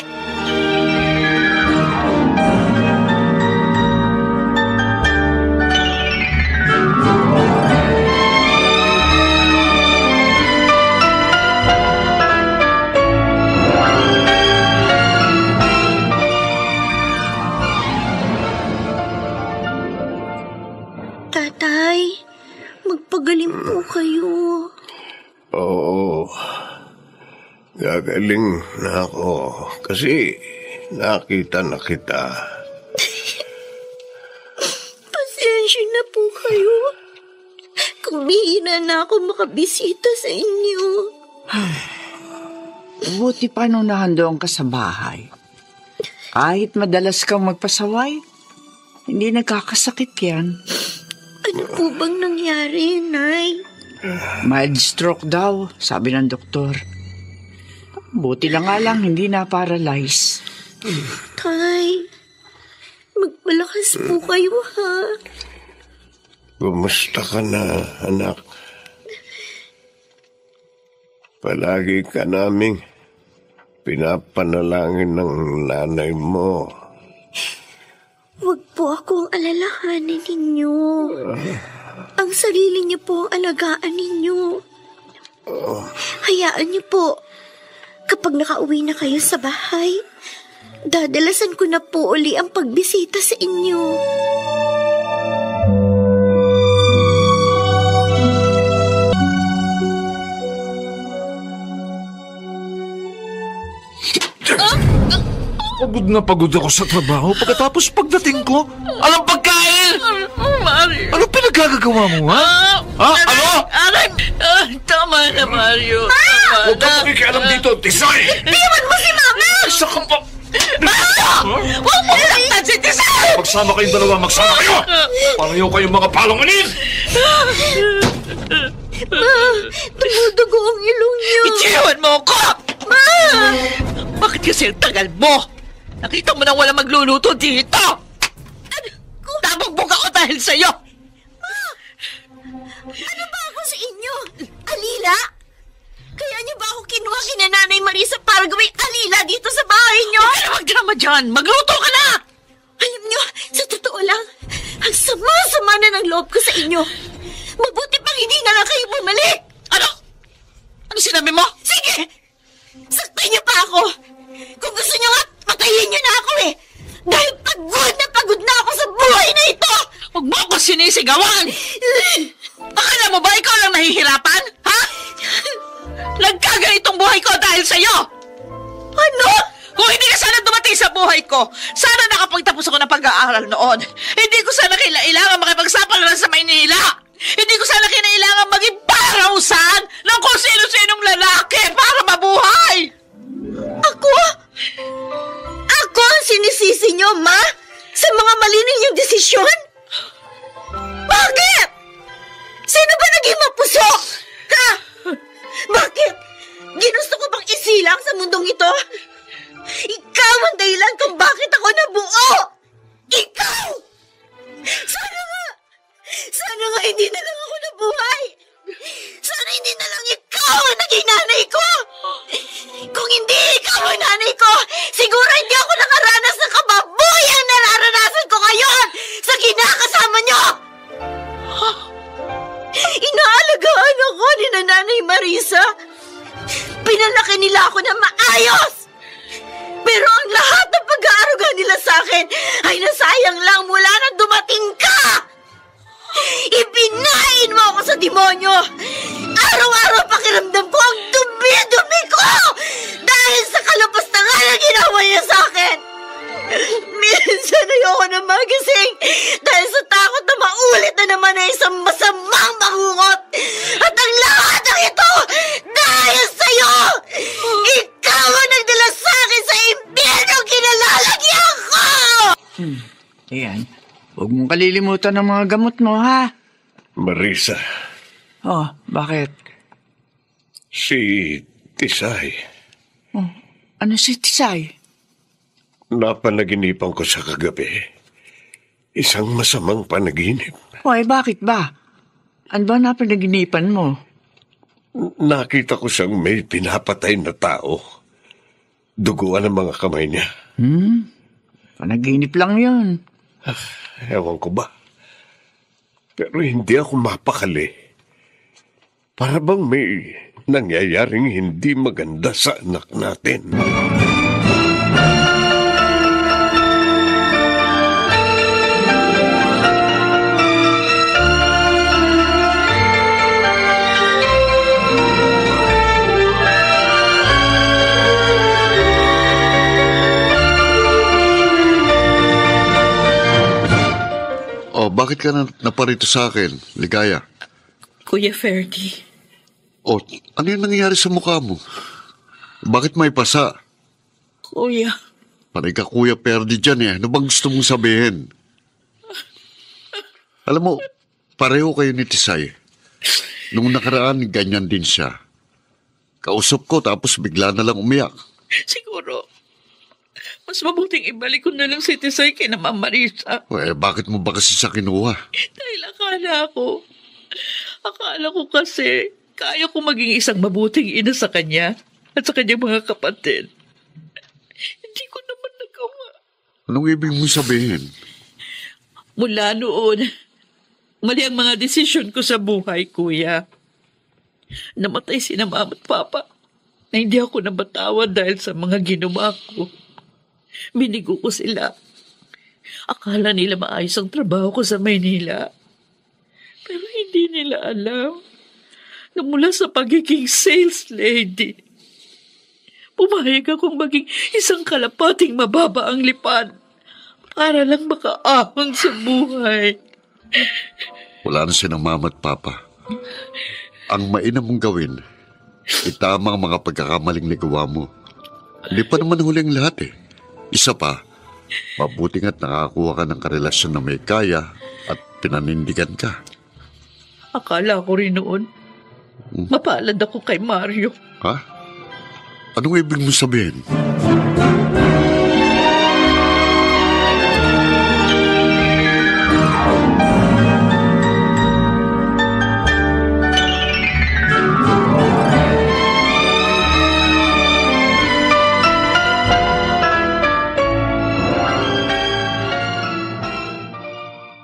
Tatay, magpagaling po kayo. Oo, gagaling na ako kasi nakita na kita. Pasensya na po kayo. Kung bihira na ako makabisita sa inyo. Buti pa nung nahandoon ka sa bahay. Kahit madalas kang magpasaway, hindi nagkakasakit yan. Ano po bang nangyari, Nay? Mild stroke daw, sabi ng doktor. Buti na nga lang, hindi na-paralyze. Tay, magpalakas po kayo, ha? Kumusta ka na, anak? Palagi ka naming pinapanalangin ng nanay mo. Huwag po akong alalahanin ninyo. Ang sarili niyo po ang alagaan ninyo. Hayaan niyo po. Kapag nakauwi na kayo sa bahay, dadalasan ko na po uli ang pagbisita sa inyo. Pagod ako sa trabaho. Pagkatapos pagdating ko, alam pagkain! Mario! Ano pinagagagawa mo, ha? Ha? Ano? Aray! Tama na, Mario. Huwag kang makikialam dito, Tisay! Iwan mo si Mama! Isa ka pa! Huwag mo laktan si Tisay! Magsama kayong dalawa, magsama kayo! Pareho kayong mga palonganin! Ma, tumudugo ang ilong niyo. Itsiwan mo ko! Ma! Bakit kasi ang tagal mo? Nakita mo na wala magluluto dito! Nabugbog ako dahil sa'yo! Ano ba ako sa inyo? Alila? Kaya niyo ba ako kinuha kina Nanay Marisa para gawing alila dito sa bahay niyo? Huwag ka na magdrama dyan! Magluto ka na! Alam niyo, sa totoo lang, ang sama-sama na ng loob ko sa inyo. Mabuti pang hindi na lang kayo bumalik. Ano? Ano sinabi mo? Sige! Saktan niyo pa ako. Kung gusto niyo nga, patayin niyo na ako eh. Dahil pagod na ako sa buhay na ito. Huwag mo ako sinisigawan! Akala mo ba ikaw lang nahihirapan? Ha? Nagkaganitong buhay ko dahil sa'yo! Ano? Kung hindi ka sana dumating sa buhay ko, sana nakapagtapos ako ng pag-aaral noon. Hindi ko sana kailangan makipagsapalaran sa Maynila. Hindi ko sana kinailangan maging parausan ng kung sino-sinong lalaki para mabuhay. Ako? Ako ang sinisisi niyo, Ma? Sa mga mali ninyong desisyon? Bakit? Sino ba naging mapuso? Ha? Bakit? Ginusto ko bang isilang sa mundong ito? Ikaw ang dahilan kung bakit ako nabuo! Ikaw! Sana nga hindi na lang ako nabuhay! Sana hindi na lang ikaw ang naging nanay ko! Kung hindi ikaw ang nanay ko, siguro hindi ako nakaranas ng kababuyang nararanasan ko ngayon sa kinakasama niyo! Inaalagaan ako ni nila Nanay Marisa. Pinalaki nila ako na maayos. Pero ang lahat ng pag-aaruga nila sa akin ay nasayang lang mula nang dumating ka. Ibinain mo ako sa demonyo. Araw-araw pakiramdam ko ang dumi-dumi ko dahil sa kalapastangan na ginawa niya sa akin. Minsan ayoko na magising dahil sa takot na maulit na naman na isang masamang bangungot. At ang lahat ng ito dahil sa'yo! Ikaw ang nagdala sa akin sa impyerno kinalalagyan ko! Ayan. Huwag mong kalilimutan ng mga gamot mo, ha? Marisa, Oh, bakit? si Tisay, Oh, ano si Tisay? napanaginipan ko sa kagabi. Isang masamang panaginip. Hoy, bakit ba? Ano ba napanaginipan mo? Nakita ko siyang may pinapatay na tao. Duguan ang mga kamay niya. Panaginip lang yun. Ewan ko ba? Pero hindi ako mapakali. Para bang may nangyayaring hindi maganda sa anak natin. Oh, bakit ka naparito sa akin, Ligaya? Kuya Ferdy, Oh, ano yung nangyayari sa mukha mo? Bakit may pasa? Kuya, Panay ka Kuya Perdi dyan eh. Ano bang gusto mong sabihin? Alam mo, pareho kayo ni Tisay. Nung nakaraan, ganyan din siya. Kausap ko tapos bigla na lang umiyak. siguro, mas mabuting ibalik ko na lang si Tisay kay na Ma'am Marisa. Bakit mo ba kasi siya kinuha? Dahil akala ko kasi kaya ko maging isang mabuting ina sa kanya at sa kanyang mga kapatid. Hindi ko naman nagawa. Anong ibig mong sabihin? Mula noon, mali ang mga desisyon ko sa buhay, Kuya. Namatay sina Mama at Papa na hindi ako nabatawan dahil sa mga ginawa ko. Binigo ko sila. Akala nila maayos ang trabaho ko sa Maynila. Pero hindi nila alam na mula sa pagiging sales lady, pumayag akong maging isang kalapating mababa ang lipad para lang makaahon sa buhay. Wala na silang Mama at Papa. Ang mainam mong gawin, itama ang mga pagkakamaling nagawa mo. Hindi pa naman huling lahat eh. Isa pa, mabuti nga't nakakuha ka ng karelasyon na may kaya at pinanindigan ka. Akala ko rin noon, mapalad ako kay Mario. Ha? Anong ibig mo sabihin?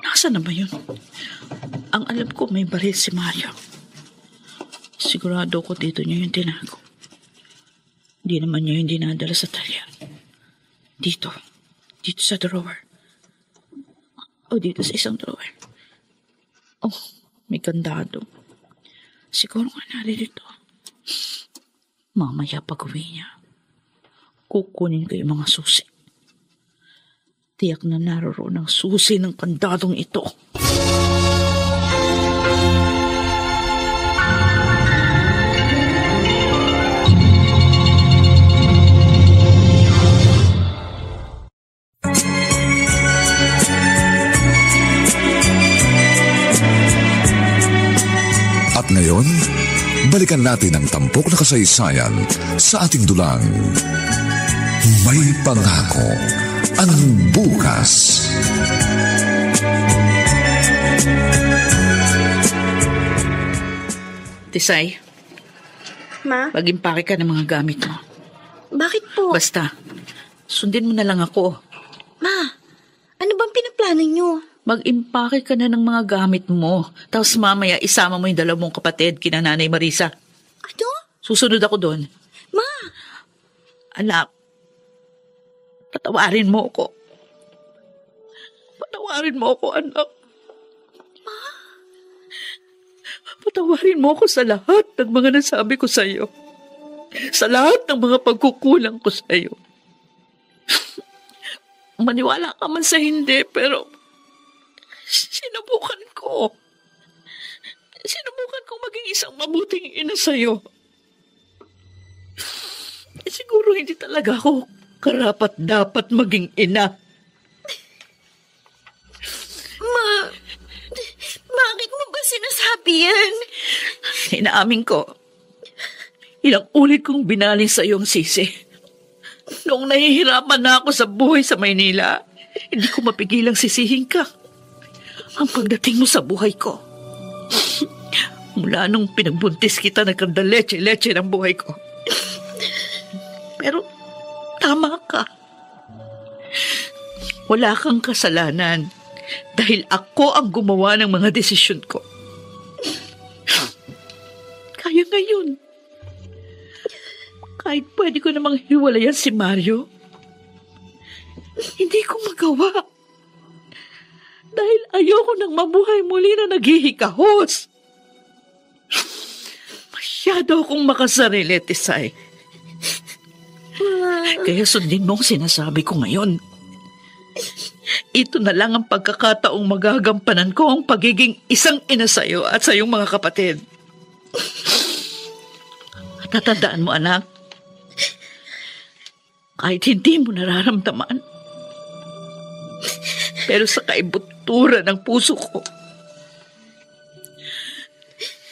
Nasaan na ba yun? Ang alam ko may baril si Mario. Sigurado ko dito niya yung tinago. Hindi naman niya yung dinadala sa talya. Dito sa drawer. O dito sa isang drawer. Oh, may kandado. Siguro nga naririto. Mamaya pag uwi niya, kukunin ko yung mga susi. Tiyak na naroon ang susi ng kandadong ito. At ngayon, balikan natin ang tampok na kasaysayan sa ating dulang. May pangako ang bukas. Tisay, Ma, mag-impake ka ng mga gamit mo. bakit po? Basta, sundin mo na lang ako. Ma, ano bang pinaplano niyo? Mag-impake ka na ng mga gamit mo. Tapos mamaya isama mo yung dalawang kapatid kina Nanay Marisa. Ano? Susunod ako doon. Ma! Anak, patawarin mo ako. Patawarin mo ako, anak. Patawarin mo ako sa lahat ng mga nasabi ko sa iyo. Sa lahat ng mga pagkukulang ko sa iyo. Maniwala ka man sa hindi, pero sinubukan ko. Sinubukan kong maging isang mabuting ina sa iyo. Siguro hindi talaga ako karapat-dapat maging ina. Ma, bakit mo ba sinasabi yan? Inaamin ko. Ilang ulit kong binaling sa iyo ang sisi. Noong nahihirapan na ako sa buhay sa Maynila, hindi ko mapigilang sisihin ka. Ang pagdating mo sa buhay ko. Mula nung pinagbuntis kita, nagkanda leche-leche ng buhay ko. Pero tama ka. Wala kang kasalanan dahil ako ang gumawa ng mga desisyon ko. Kaya ngayon, kahit pwede ko namang hiwalayan si Mario, hindi ko magawa. Dahil ayoko nang mabuhay muli na naghihikahos. Masyado akong makasarili, Tisay. Kaya sundin mo ang sinasabi ko ngayon. Ito na lang ang pagkakataong magagampanan ko ang pagiging isang ina sa'yo at sa iyong mga kapatid. At tatandaan mo, anak, kahit hindi mo nararamdaman, pero sa kaibuturan ng puso ko,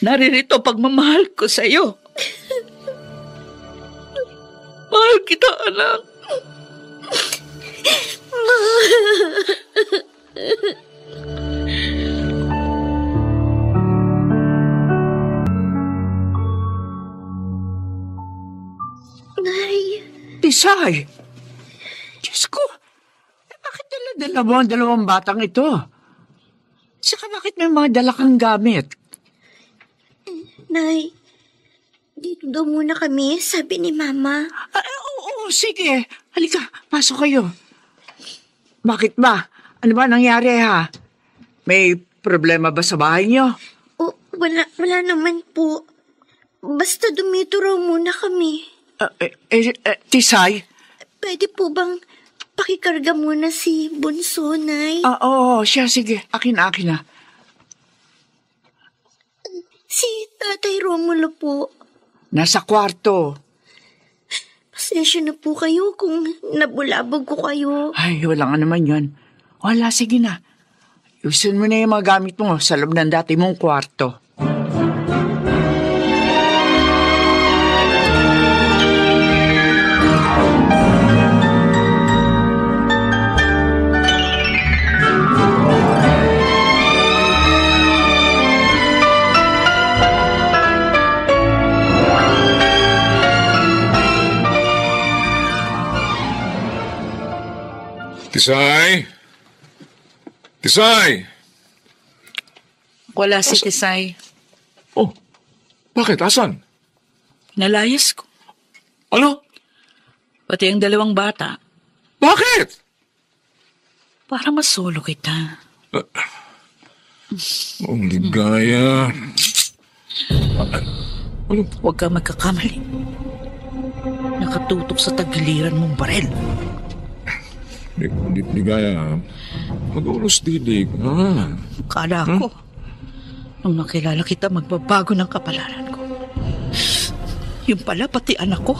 naririto pagmamahal ko sa iyo. Mahal kita, anak. Nay. Tisay! Diyos ko, bakit dala-dala mo ang dalawang batang ito? Saka bakit may mga dala kang gamit? Nay, dito daw muna kami, sabi ni Mama. Oo, sige. Halika, pasok kayo. Bakit ba? Ano ba nangyari, ha? May problema ba sa bahay niyo? Wala naman po. Basta dumito raw muna kami. Tisay? Pwede po bang pakikarga muna si Bunso, Nay? Oo, siya, sige. Akin na. Si Tatay Romulo po. Nasa kwarto. Pasensya na po kayo kung nabulabog ko kayo. Ay, wala nga naman yan. Wala, sige na. Ayusin mo na yung mga gamit mo sa loob ng dati mong kwarto. Tisay! Tisay! Wala si Tisay. Oh, bakit? Asan? Nalayas ko. Ano? Pati ang dalawang bata. Bakit? Para masolo kita. Ligaya. Ano? Huwag ka magkakamali. Nakatutok sa tagiliran mong barel. Ligaya, mag-ulos didig. Kala ko, nung nakilala kita, magbabago ng kapalaran ko. Yung pala, pati anak ko.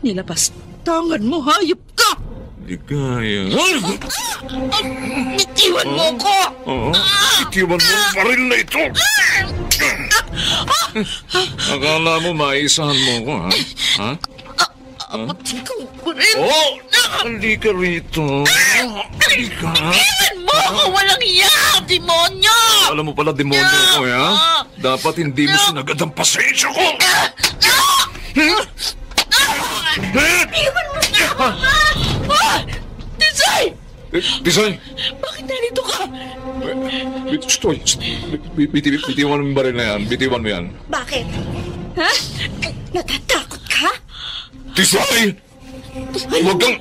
Nilapastangan mo, hayop ka! Ligaya. Itiwan mo ko! Oo, itiwan mo ang baril na ito! Akala mo maisahan mo ko, ha? Ha? Pati kang baril! Oh! Halika rito. Halika. Iwan mo ako! Walang iya! Demonyo! Alam mo pala, demonyo ko, ha? Dapat hindi mo sinagad ang pasensya ko! Iwan mo na ako! Tisay! Tisay! Bakit narito ka? Stoy! Bitiwan mo yung baril na yan. Bitiwan mo yan. Bakit? Ha? Natatakot ka? Tisay! Huwag kang...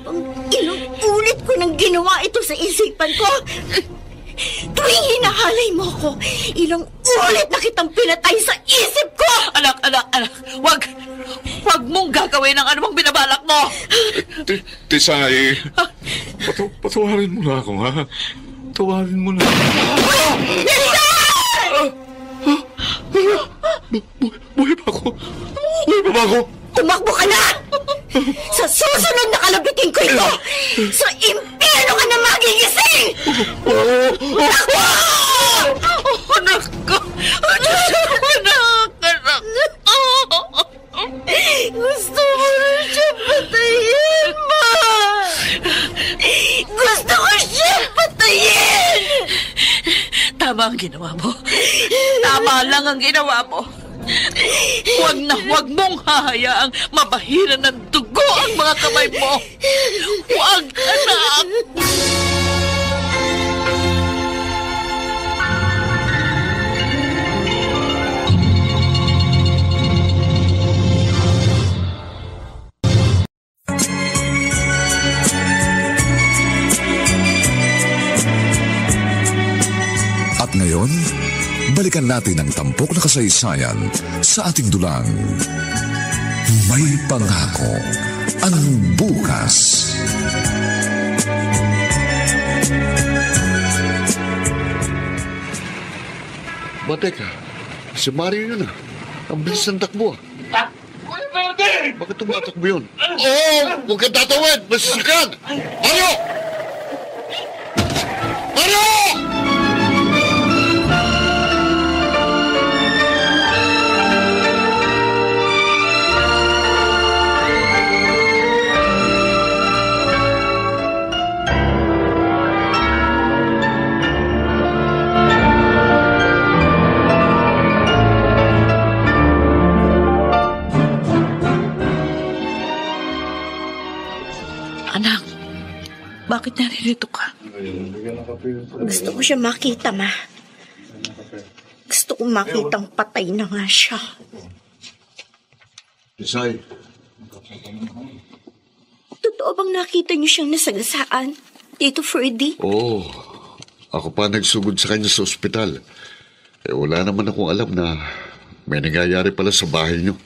Ilang ulit ko nang ginawa ito sa isipan ko. Tuwing hinahalay mo ko, ilang ulit na kitang pinatay sa isip ko! Anak! Wag mong gagawin ang anumang binabalak mo! Tisay! Patawarin mo na ako, ha? Tawarin mo na. Buhay pa ako! Tumakbo ka na! Sa susunod na kalabitin ko ito, sa impyerno ka na magigising! Takbo! Anak ko! Gusto ko na siya patayin, Ma! Gusto ko siya patayin! Tama ang ginawa mo. Tama lang ang ginawa mo. Huwag mong hahayaang mabahiran ng dugo ang mga kamay mo. Huwag, anak! At ngayon, balikan natin ang tampok na kasaysayan sa ating dulang. May pangako ang bukas. Teka, si Mario yun ah. Ang bilis ng takbo ah. Bakit tumatakbo yun? Huwag kang tatawid! Masasakyan! Mario! Mario! Anak, bakit naririto ka? Gusto ko siya makita, Ma. Gusto ko makitang patay na nga siya. Tisay, Totoo bang nakita niyo siyang nasagasaan, Tito Freddy? oo. Ako pa nagsugod sa kanya sa ospital. Wala naman akong alam na may nangyayari pala sa bahay niyo.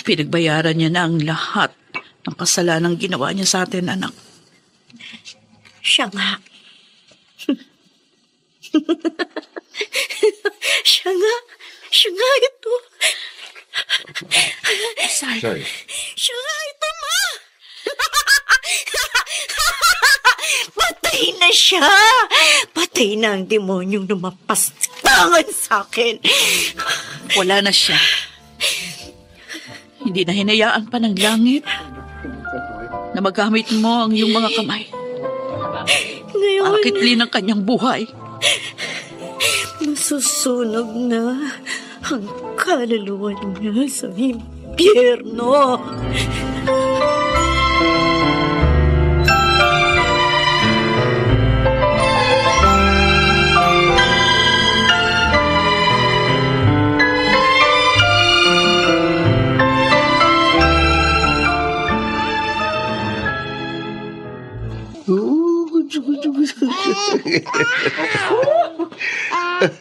Pinagbayaran niya na ang lahat ng kasalanang ginawa niya sa atin, anak. Siya nga. Siya nga ito. Tisay. Siya nga ito, Ma! Patay na siya! Patay na ang demonyong lumapastangan sa akin. Wala na siya. Hindi na hinayaan pa ng langit na magamit mo ang iyong mga kamay para Ngayon, kitlin ang kanyang buhay. nasusunog na ang kaluluwa niya sa impyerno.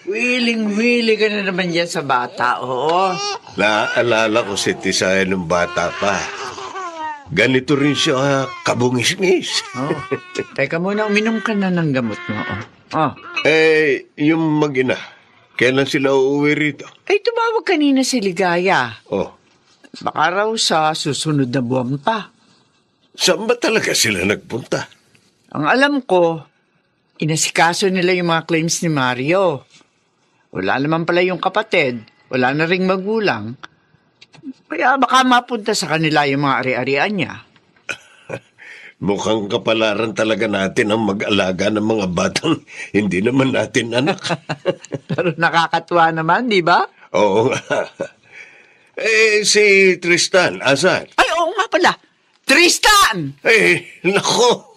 Wiling-wili ka na naman yan sa bata, oo. Naalala ko si Tisay nung bata pa. Ganito rin siya kabungis-ngis. Oh. Teka muna, uminom ka na ng gamot mo. Oh. Yung mag-ina, kailan sila uuwi rito? Ay, tumawag kanina si Ligaya. Oh, Baka raw sa susunod na buwan pa. saan ba talaga sila nagpunta? Ang alam ko, inasikaso nila yung mga claims ni Mario. Wala naman pala yung kapatid, wala na ring magulang. Kaya baka mapunta sa kanila yung mga ari-arian niya. Mukhang kapalaran talaga natin ang mag-alaga ng mga batang hindi naman natin anak. Pero nakakatuwa naman, di ba? Oo nga. Si Tristan, asan? Ay, oo nga pala. Tristan! Nako.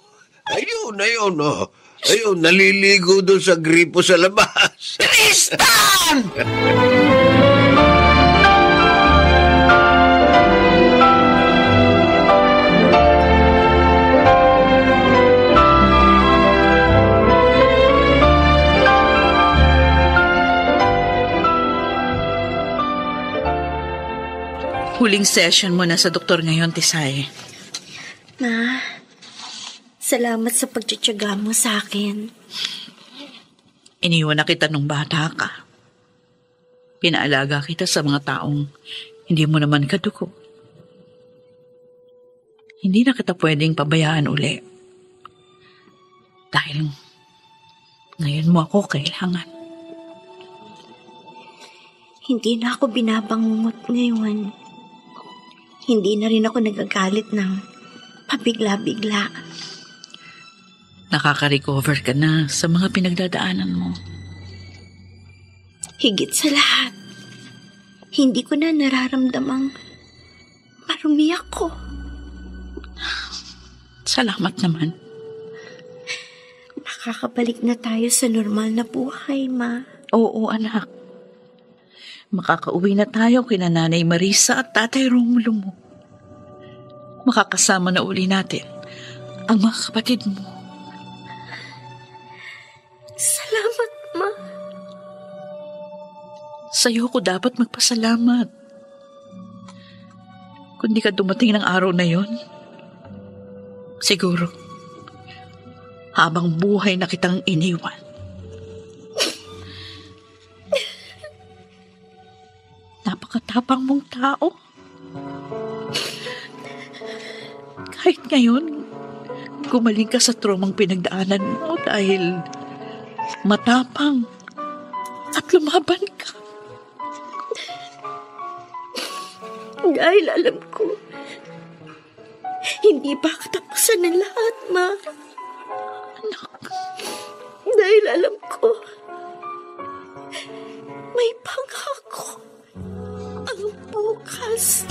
Ayun, oh. Ayun, naliligo doon sa gripo sa labas. Tristan! Huling session mo na sa doktor ngayon, Tisay. Ma, salamat sa pagtsatsaga mo sa akin. Iniwan na kita nung bata ka. Pinaalaga kita sa mga taong hindi mo naman kadugo. Hindi na kita pwedeng pabayaan uli. Dahil ngayon mo ako kailangan. Hindi na ako binabangungot ngayon. Hindi na rin ako nagagalit ng pabigla-bigla. Nakaka-recover ka na sa mga pinagdadaanan mo. Higit sa lahat, hindi ko na nararamdamang marumi ako. Salamat naman. Makakabalik na tayo sa normal na buhay, Ma. Oo, anak. Makakauwi na tayo kina Nanay Marisa at Tatay Romulo mo. Makakasama na uli natin ang mga kapatid mo. Salamat, Ma. Sa'yo ko dapat magpasalamat. Kung di ka dumating ng araw na yon, siguro, habang buhay na kitang iniwan. Napakatapang mong tao. Kahit ngayon, gumaling ka sa traumang pinagdaanan mo dahil matapang at lumaban ka. Dahil alam ko, hindi pa katapusan ng lahat, Ma. Anak. Dahil alam ko, may pangako ang bukas.